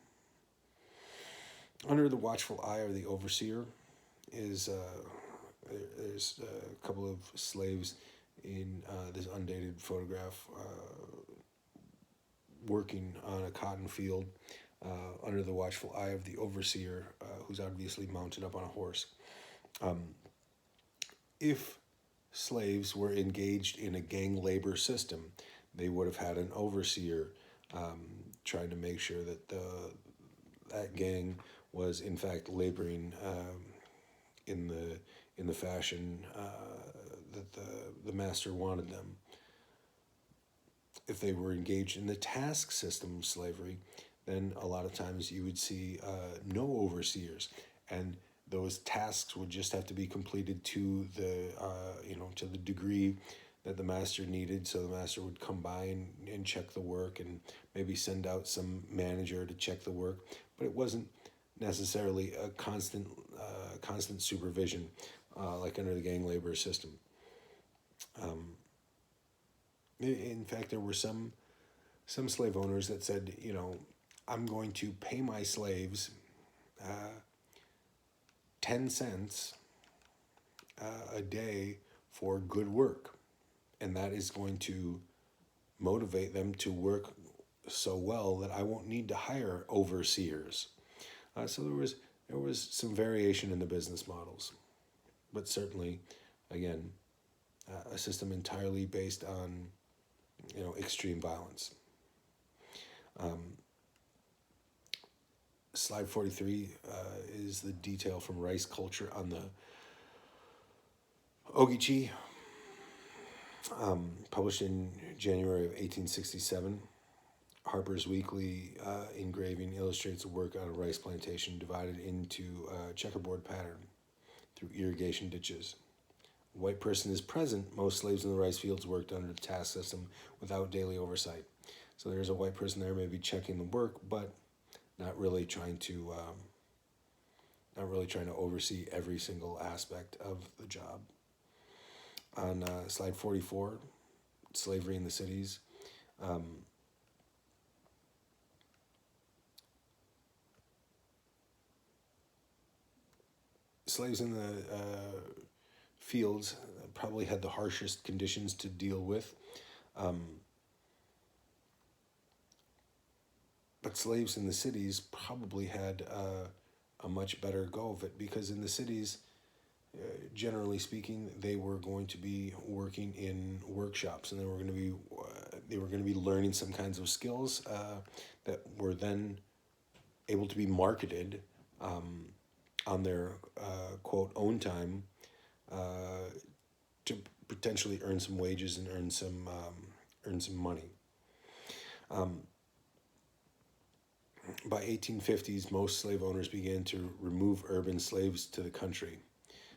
Under the watchful eye of the overseer is there's a couple of slaves in this undated photograph working on a cotton field under the watchful eye of the overseer, who's obviously mounted up on a horse. If slaves were engaged in a gang labor system, they would have had an overseer trying to make sure that that gang was in fact laboring in the fashion that the master wanted them. If they were engaged in the task system of slavery, then a lot of times you would see no overseers, and those tasks would just have to be completed to the degree that the master needed. So the master would come by and check the work and maybe send out some manager to check the work, but it wasn't necessarily a constant supervision like under the gang labor system. In fact, there were some slave owners that said, I'm going to pay my slaves 10 cents a day for good work, and that is going to motivate them to work so well that I won't need to hire overseers. So there was some variation in the business models, but certainly, again, a system entirely based on extreme violence. Slide 43 is the detail from rice culture on the Ogeechee, published in January of 1867. Harper's Weekly engraving illustrates the work on a rice plantation divided into a checkerboard pattern through irrigation ditches. A white person is present. Most slaves in the rice fields worked under the task system without daily oversight. So there's a white person there maybe checking the work, but not really trying to oversee every single aspect of the job. On slide 44, slavery in the cities. Slaves in the fields probably had the harshest conditions to deal with. But slaves in the cities probably had a much better go of it, because in the cities, generally speaking, they were going to be working in workshops, and they were going to be learning some kinds of skills that were then able to be marketed on their quote own time to potentially earn some wages and earn some money. By 1850s, most slave owners began to remove urban slaves to the country,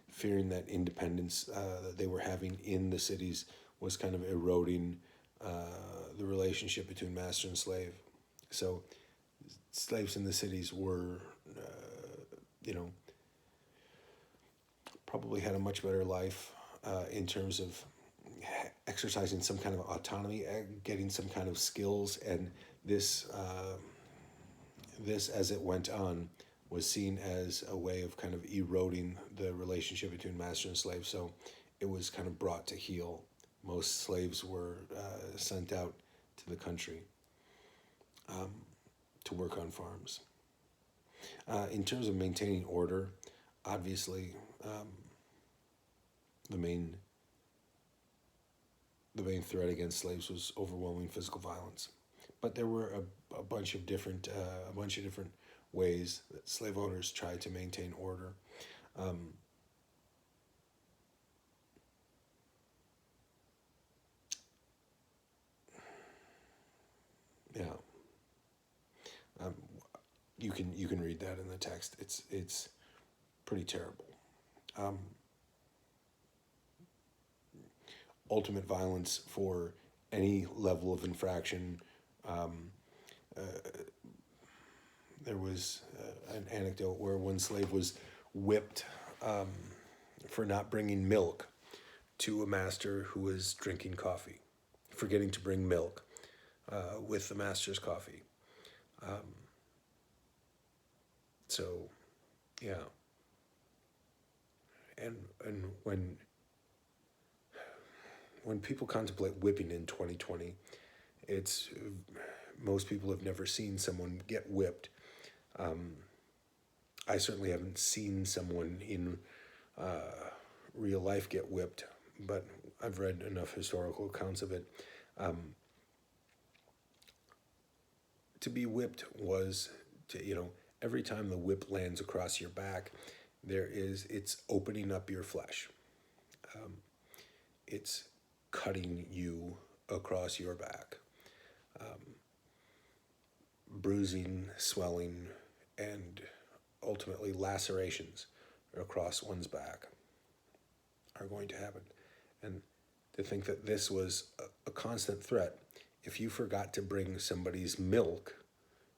fearing that independence that they were having in the cities was kind of eroding the relationship between master and slave. So slaves in the cities were, probably had a much better life in terms of exercising some kind of autonomy, getting some kind of skills, and this this as it went on was seen as a way of kind of eroding the relationship between master and slave. So it was kind of brought to heel. Most slaves were sent out to the country to work on farms. In terms of maintaining order, obviously the main threat against slaves was overwhelming physical violence. But there were a bunch of different ways that slave owners tried to maintain order. Yeah, you can read that in the text. It's pretty terrible. Ultimate violence for any level of infraction. There was an anecdote where one slave was whipped for not bringing milk to a master who was drinking coffee, forgetting to bring milk with the master's coffee. So, yeah. And when people contemplate whipping in 2020, it's most people have never seen someone get whipped. I certainly haven't seen someone in real life get whipped, but I've read enough historical accounts of it. To be whipped was to, every time the whip lands across your back, it's opening up your flesh. It's cutting you across your back. Bruising, swelling, and ultimately lacerations across one's back are going to happen. And to think that this was a constant threat, if you forgot to bring somebody's milk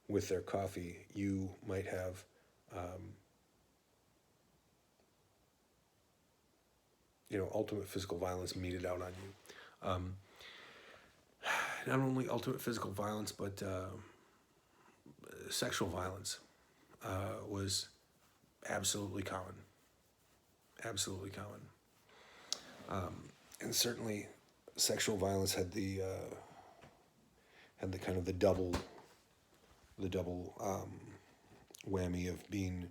with their coffee, you might have ultimate physical violence meted out on you. Not only ultimate physical violence, but sexual violence was absolutely common. Absolutely common. And certainly sexual violence had the kind of the double whammy of being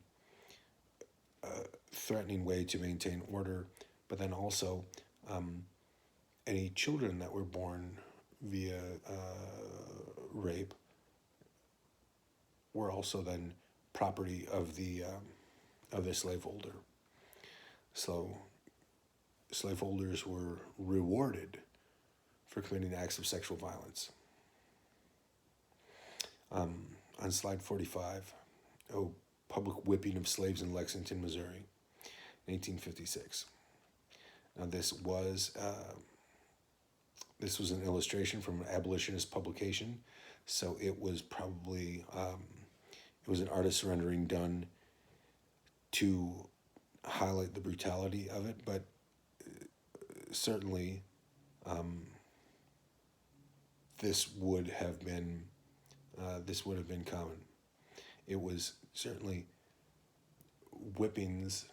a threatening way to maintain order, but then also any children that were born via rape were also then property of the slaveholder. So slaveholders were rewarded for committing acts of sexual violence. On slide 45, public whipping of slaves in Lexington, Missouri, 1856. Now this was an illustration from an abolitionist publication, so it was probably it was an artist's rendering done to highlight the brutality of it, but certainly this would have been common. It was certainly whippings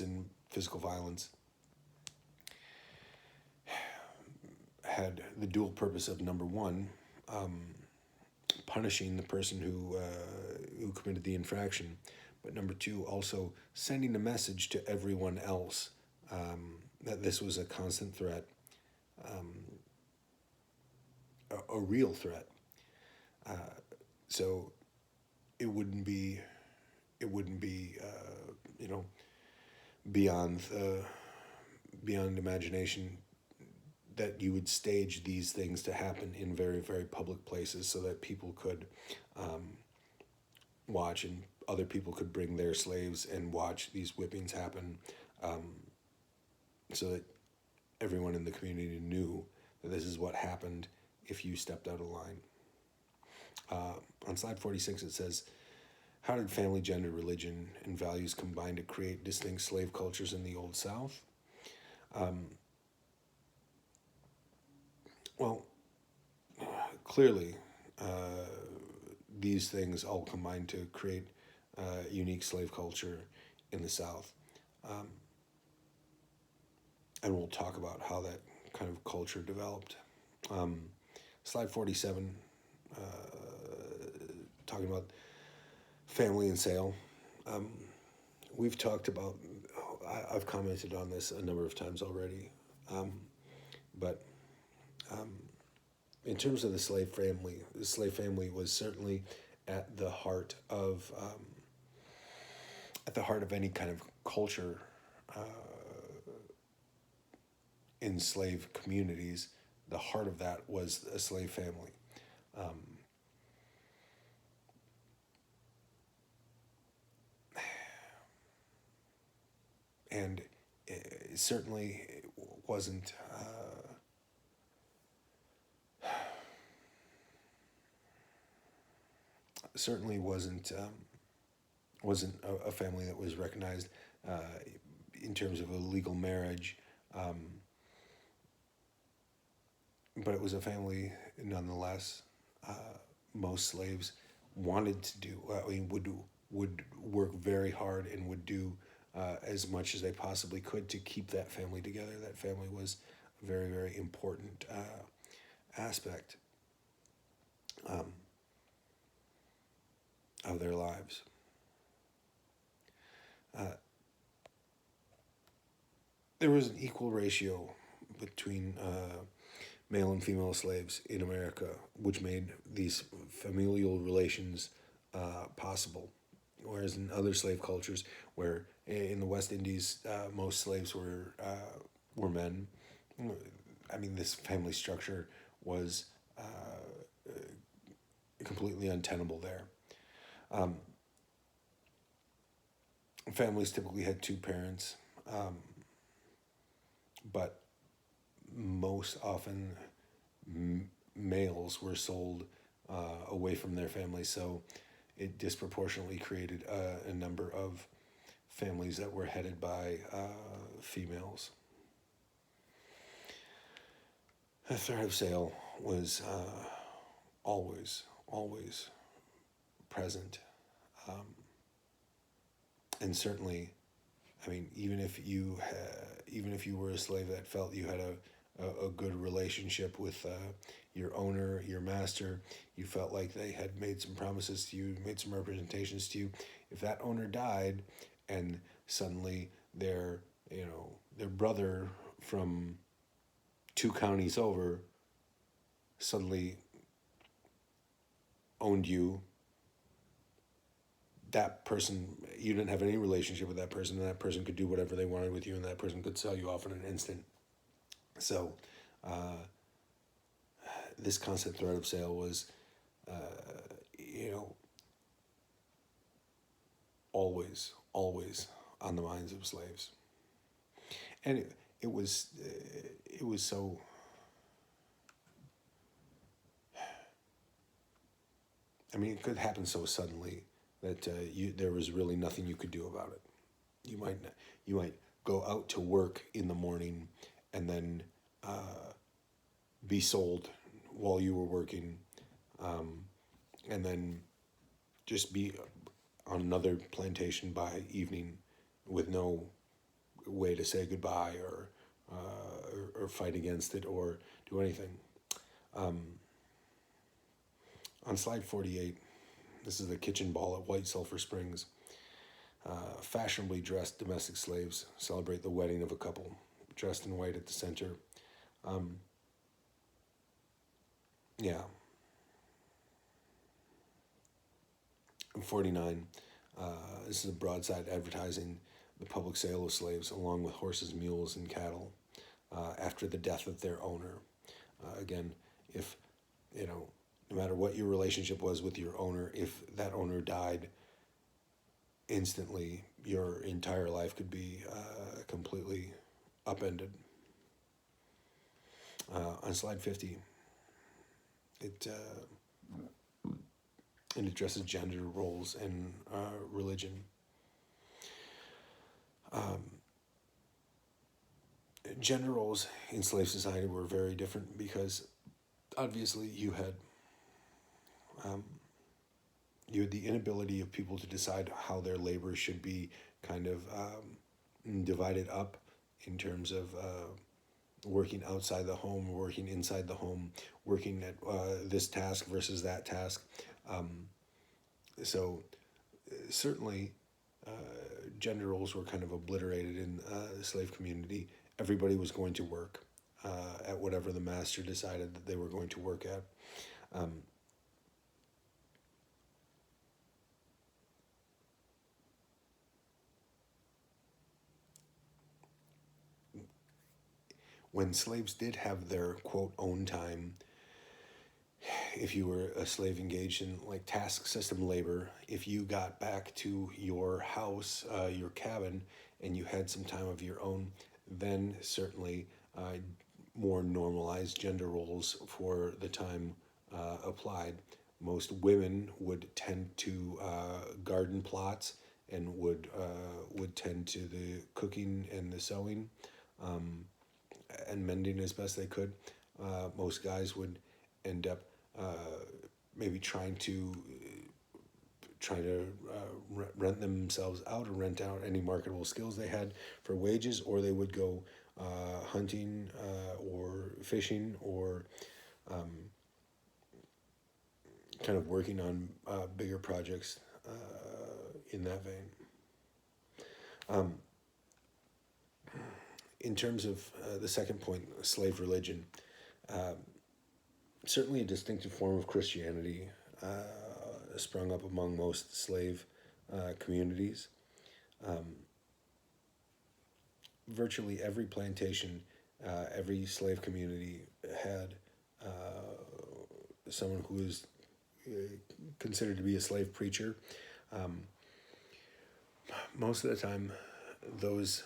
and physical violence had the dual purpose of, number one, punishing the person who committed the infraction, but number two, also sending a message to everyone else that this was a constant threat, a real threat. So it wouldn't be beyond imagination that you would stage these things to happen in very, very public places so that people could watch, and other people could bring their slaves and watch these whippings happen, so that everyone in the community knew that this is what happened if you stepped out of line. On slide 46 it says, how did family, gender, religion, and values combine to create distinct slave cultures in the Old South? Well, clearly, uh, these things all combine to create unique slave culture in the South. Um, and we'll talk about how that kind of culture developed. Um, Slide 47, uh, talking about family and sale. Um, we've talked about, I've commented on this a number of times already, but in terms of the slave family was certainly at the heart of any kind of culture in slave communities. The heart of that was a slave family. Um, and it certainly wasn't certainly wasn't a family that was recognized uh, in terms of a legal marriage, um, but it was a family nonetheless. Uh, Most slaves wanted to do. I mean, would work very hard and would do as much as they possibly could to keep that family together. That family was a very, very important aspect um, of their lives. Uh, there was an equal ratio between male and female slaves in America, which made these familial relations possible. Whereas in other slave cultures, where in the West Indies most slaves were men, I mean, this family structure was completely untenable there. Um, Families typically had two parents, um, but most often males were sold away from their families, so it disproportionately created a number of families that were headed by females. The threat of sale was always present, and certainly, I mean, even if you were a slave that felt you had a good relationship with your owner, your master, you felt like they had made some promises to you, made some representations to you. If that owner died, and suddenly their brother from two counties over suddenly owned you, that person, you didn't have any relationship with that person, and that person could do whatever they wanted with you, and that person could sell you off in an instant. So this constant threat of sale was, you know, always on the minds of slaves, and it was so. I mean, it could happen so suddenly that there was really nothing you could do about it. You might you might go out to work in the morning, and then be sold while you were working, and then just be on another plantation by evening with no way to say goodbye or fight against it or do anything. On slide 48, this is the kitchen ball at White Sulphur Springs. Fashionably dressed domestic slaves celebrate the wedding of a couple, dressed in white at the center. Um, yeah. 49, this is a broadside advertising the public sale of slaves along with horses, mules, and cattle after the death of their owner. Again, if, no matter what your relationship was with your owner, if that owner died, instantly your entire life could be completely upended. On slide 50, it it addresses gender roles and religion. Gender roles in slave society were very different because obviously um, you had the inability of people to decide how their labor should be kind of divided up in terms of working outside the home, working inside the home, working at this task versus that task. Um, so certainly gender roles were kind of obliterated in the slave community. Everybody was going to work at whatever the master decided that they were going to work at. Um, when slaves did have their quote own time, if you were a slave engaged in like task system labor, if you got back to your house, your cabin, and you had some time of your own, then certainly more normalized gender roles for the time applied. Most women would tend to garden plots and would tend to the cooking and the sewing and mending as best they could. Most guys would end up maybe trying to rent themselves out or rent out any marketable skills they had for wages, or they would go hunting or fishing or kind of working on bigger projects in that vein. Um, in terms of the second point, slave religion, certainly a distinctive form of Christianity sprung up among most slave communities. Virtually every plantation, every slave community had someone who was considered to be a slave preacher. Um, Most of the time, those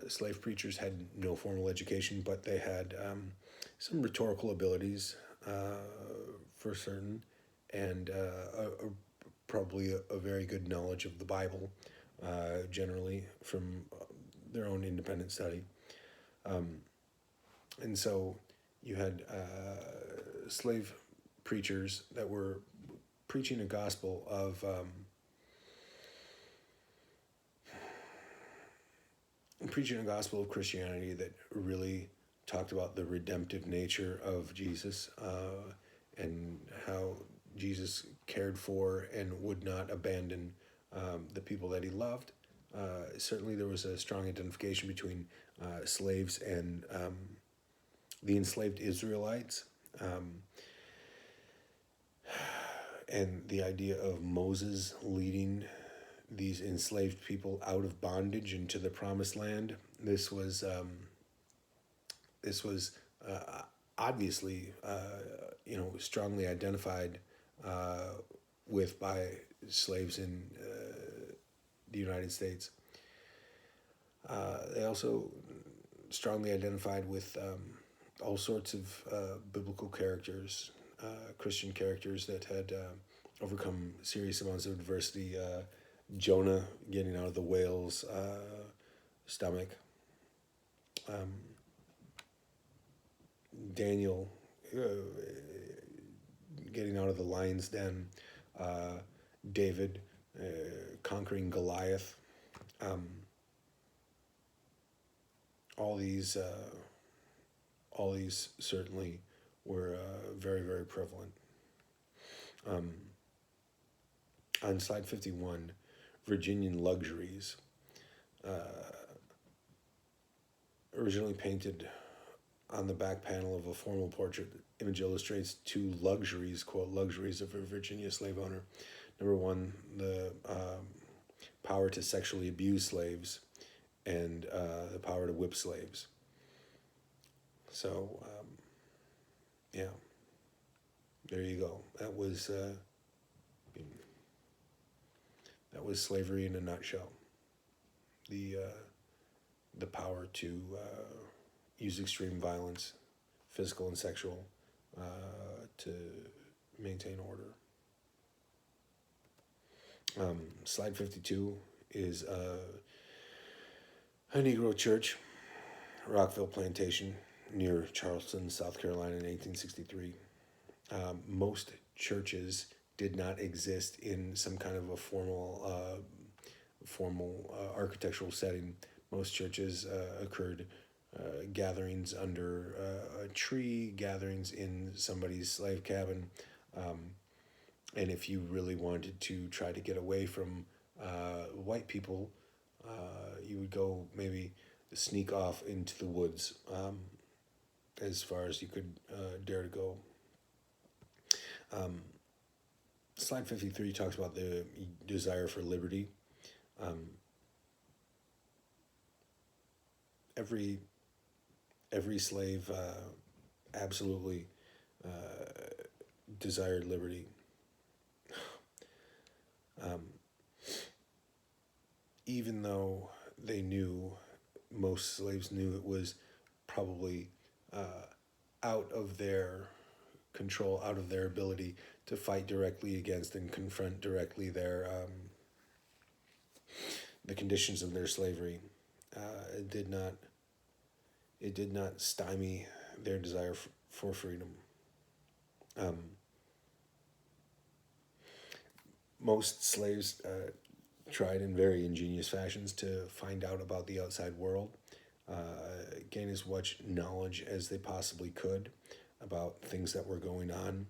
slave preachers had no formal education, but they had some rhetorical abilities for certain, and probably a very good knowledge of the Bible, generally from their own independent study. And so you had slave preachers that were preaching a gospel of Christianity that really talked about the redemptive nature of Jesus and how Jesus cared for and would not abandon the people that he loved. Certainly, there was a strong identification between slaves and the enslaved Israelites. And the idea of Moses leading these enslaved people out of bondage into the promised land. This was obviously strongly identified with by slaves in the United States. They also strongly identified with all sorts of biblical characters, Christian characters that had overcome serious amounts of adversity. Jonah getting out of the whale's stomach. Daniel getting out of the lion's den. David conquering Goliath. All these certainly were very, very prevalent. On slide 51, Virginian luxuries. Originally painted on the back panel of a formal portrait, the image illustrates two luxuries, quote, luxuries of a Virginia slave owner. Number one, the power to sexually abuse slaves and the power to whip slaves. So, yeah, there you go. That was slavery in a nutshell. The power to use extreme violence, physical and sexual, to maintain order. Slide 52 is a Negro church, Rockville Plantation, near Charleston, South Carolina in 1863. Most churches did not exist in some kind of a formal architectural setting. Most churches occurred gatherings under a tree, gatherings in somebody's slave cabin. And if you really wanted to try to get away from white people, you would go maybe sneak off into the woods as far as you could dare to go. Slide 53 talks about the desire for liberty. Every slave absolutely desired liberty. Even though they knew, most slaves knew it was probably out of their control, out of their ability to fight directly against and confront directly their the conditions of their slavery. It did not stymie their desire for freedom. Most slaves tried in very ingenious fashions to find out about the outside world, gain as much knowledge as they possibly could about things that were going on,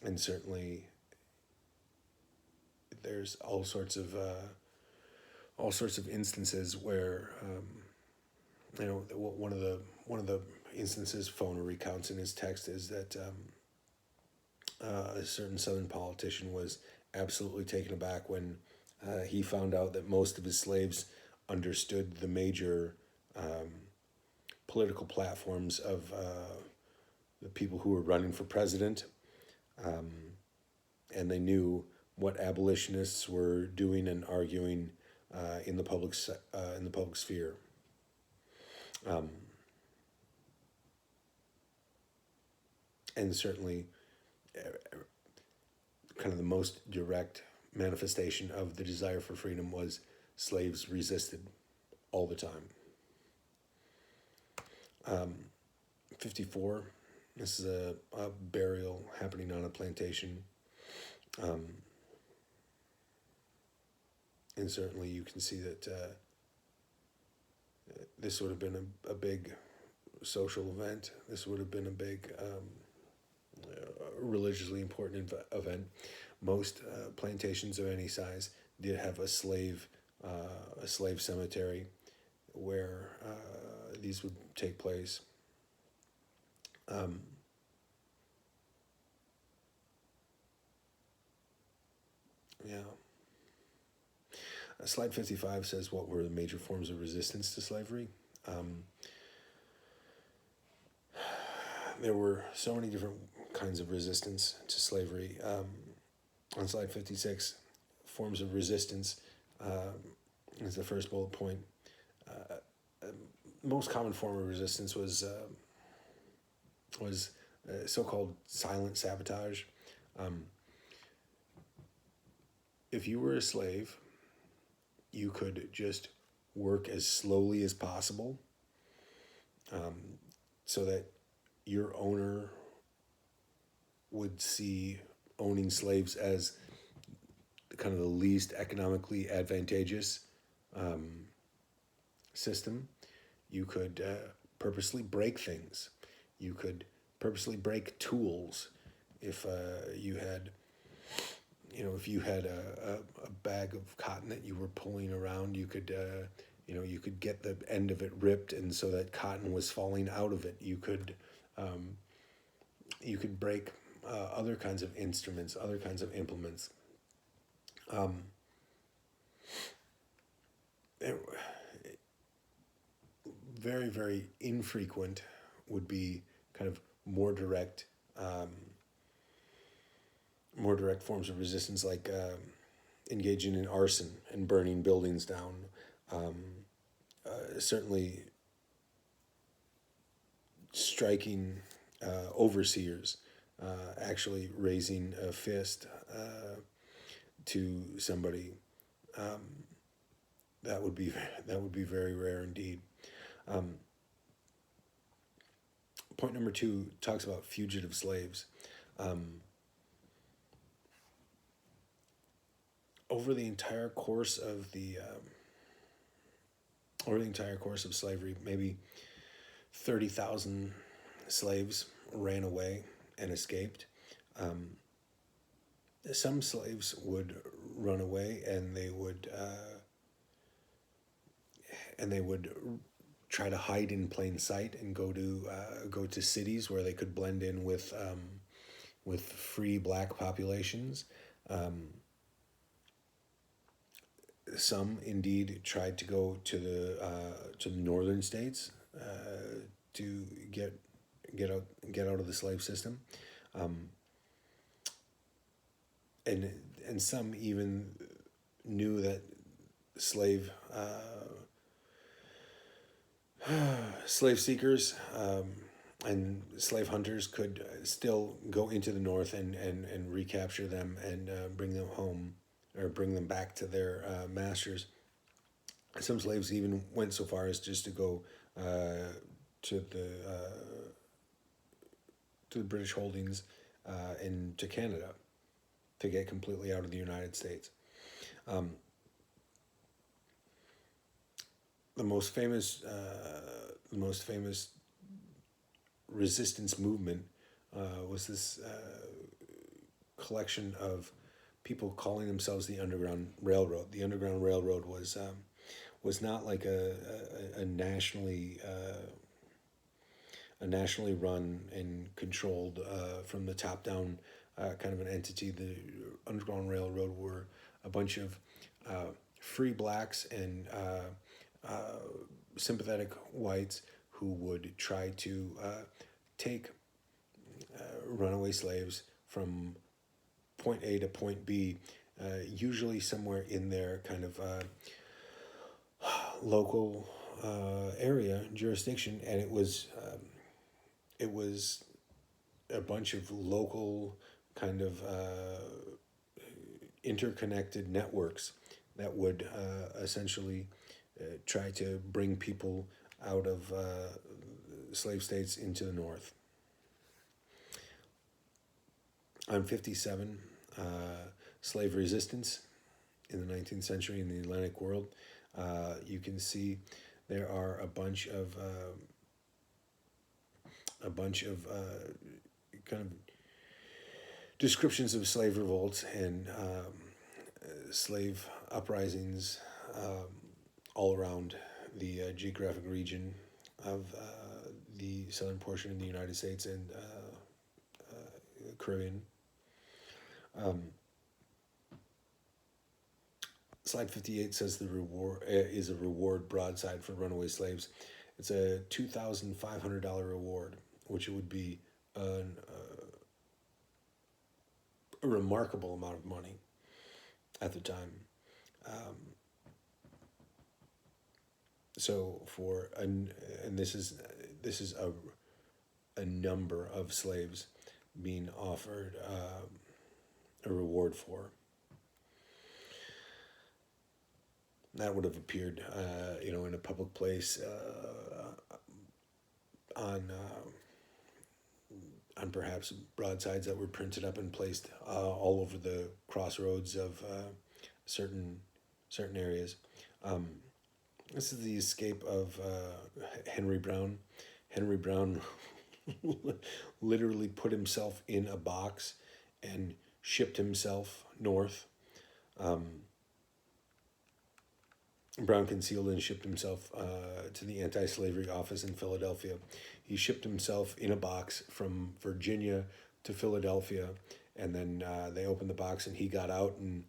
and certainly there's all sorts of instances where one of the instances Foner recounts in his text is that a certain Southern politician was absolutely taken aback when he found out that most of his slaves understood the major political platforms of the people who were running for president, and they knew what abolitionists were doing and arguing in the public sphere. And certainly, kind of the most direct manifestation of the desire for freedom was slaves resisted all the time. 54, this is a burial happening on a plantation. And certainly you can see that this would have been a big social event. This would have been a big religiously important event. Most plantations of any size did have a slave cemetery where these would take place. Slide 55 says what were the major forms of resistance to slavery. There were so many different kinds of resistance to slavery. On slide 56, forms of resistance is the first bullet point. Most common form of resistance was so-called silent sabotage. If you were a slave, you could just work as slowly as possible, so that your owner would see owning slaves as kind of the least economically advantageous system. You could purposely break things. You could purposely break tools. If you had a bag of cotton that you were pulling around, you could get the end of it ripped, and so that cotton was falling out of it. You could break other kinds of instruments, other kinds of implements. Very, very infrequent would be kind of more direct forms of resistance, like engaging in arson and burning buildings down. Certainly striking overseers, actually raising a fist to somebody. That would be very rare indeed. point number 2 talks about fugitive slaves. Over the entire course of slavery, maybe 30,000 slaves ran away and escaped. Some slaves would run away, and they would try to hide in plain sight and go to cities where they could blend in with free black populations. Some indeed tried to go to the northern states to get out of the slave system, and some even knew that slave seekers and slave hunters could still go into the north and recapture them and bring them home, or bring them back to their masters. Some slaves even went so far as just to go to the British holdings into Canada to get completely out of the United States. The most famous resistance movement was this collection of people calling themselves the Underground Railroad. The Underground Railroad was not like a nationally run and controlled from the top down kind of an entity. The Underground Railroad were a bunch of free blacks and sympathetic whites who would try to take runaway slaves from point A to point B, usually somewhere in their kind of local area jurisdiction, and it was a bunch of local kind of interconnected networks that would essentially try to bring people out of slave states into the north. On 57, slave resistance in the 19th century in the Atlantic world. You can see there are a bunch of kind of descriptions of slave revolts and slave uprisings all around the geographic region of the southern portion of the United States and the Caribbean. Slide 58 says the reward is a reward broadside for runaway slaves. It's a $2,500 reward, which would be a remarkable amount of money at the time. So and this is a number of slaves being offered a reward for. That would have appeared, in a public place on perhaps broadsides that were printed up and placed all over the crossroads of certain areas. This is the escape of Henry Brown. Henry Brown literally put himself in a box and shipped himself north. Brown concealed and shipped himself to the anti-slavery office in Philadelphia. He shipped himself in a box from Virginia to Philadelphia, and then they opened the box and he got out and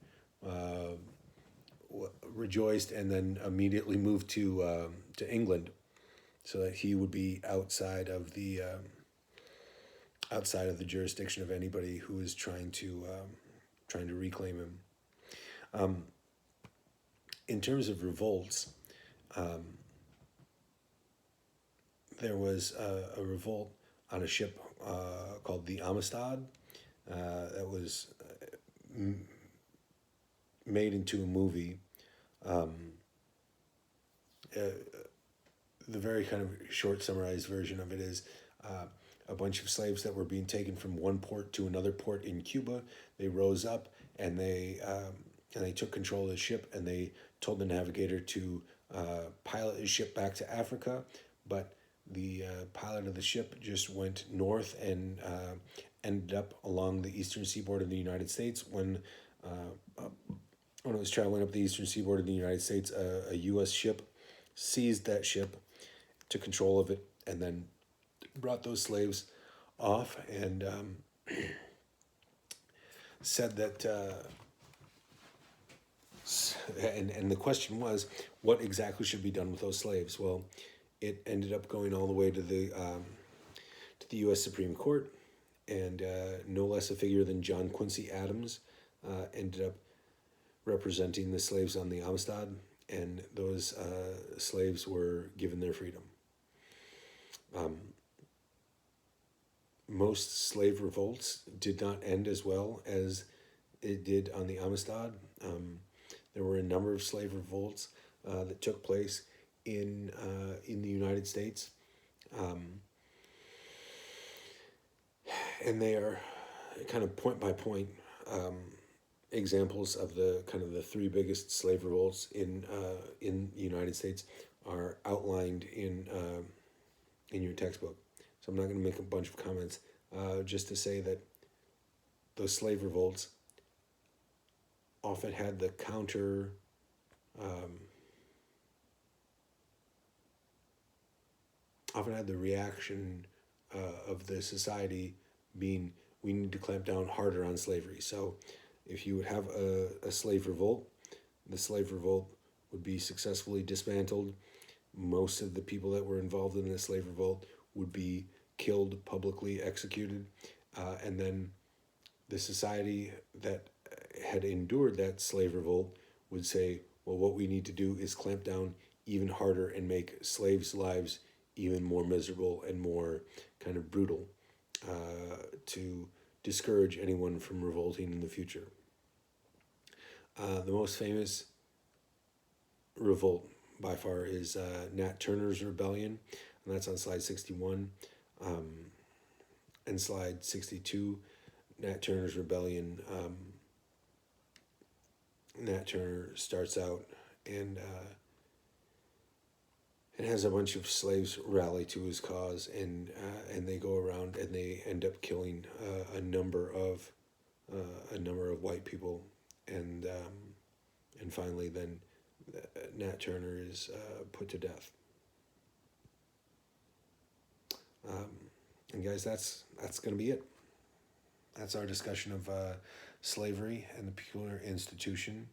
rejoiced, and then immediately moved to England, so that he would be outside of the jurisdiction of anybody who is trying to reclaim him. In terms of revolts, there was a revolt on a ship called the Amistad that was made into a movie. The very kind of short summarized version of it is a bunch of slaves that were being taken from one port to another port in Cuba. They rose up and they took control of the ship, and they told the navigator to pilot his ship back to Africa, but the pilot of the ship just went north and ended up along the eastern seaboard of the United States. When it was traveling up the eastern seaboard of the United States, a U.S. ship seized that ship, took control of it, and then brought those slaves off and said that. And the question was, what exactly should be done with those slaves? Well, it ended up going all the way to the U.S. Supreme Court, and no less a figure than John Quincy Adams ended up representing the slaves on the Amistad, and those slaves were given their freedom. Most slave revolts did not end as well as it did on the Amistad. There were a number of slave revolts that took place in the United States, and they are kind of point by point examples of the kind of the three biggest slave revolts in the United States are outlined in your textbook. So I'm not going to make a bunch of comments, just to say that those slave revolts often had the counter often had the reaction of the society being, we need to clamp down harder on slavery. So if you would have a slave revolt, the slave revolt would be successfully dismantled. Most of the people that were involved in the slave revolt would be killed, publicly executed, and then the society that had endured that slave revolt would say, well, what we need to do is clamp down even harder and make slaves' lives even more miserable and more kind of brutal, to discourage anyone from revolting in the future. The most famous revolt by far is Nat Turner's Rebellion, and that's on slide 61. And slide 62, Nat Turner's Rebellion. Nat Turner starts out and has a bunch of slaves rally to his cause, and they go around and they end up killing a number of white people, and finally then Nat Turner is put to death. And guys, that's going to be it. That's our discussion of slavery and the peculiar institution.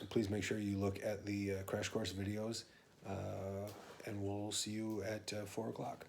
Please make sure you look at the crash course videos, and we'll see you at 4 o'clock.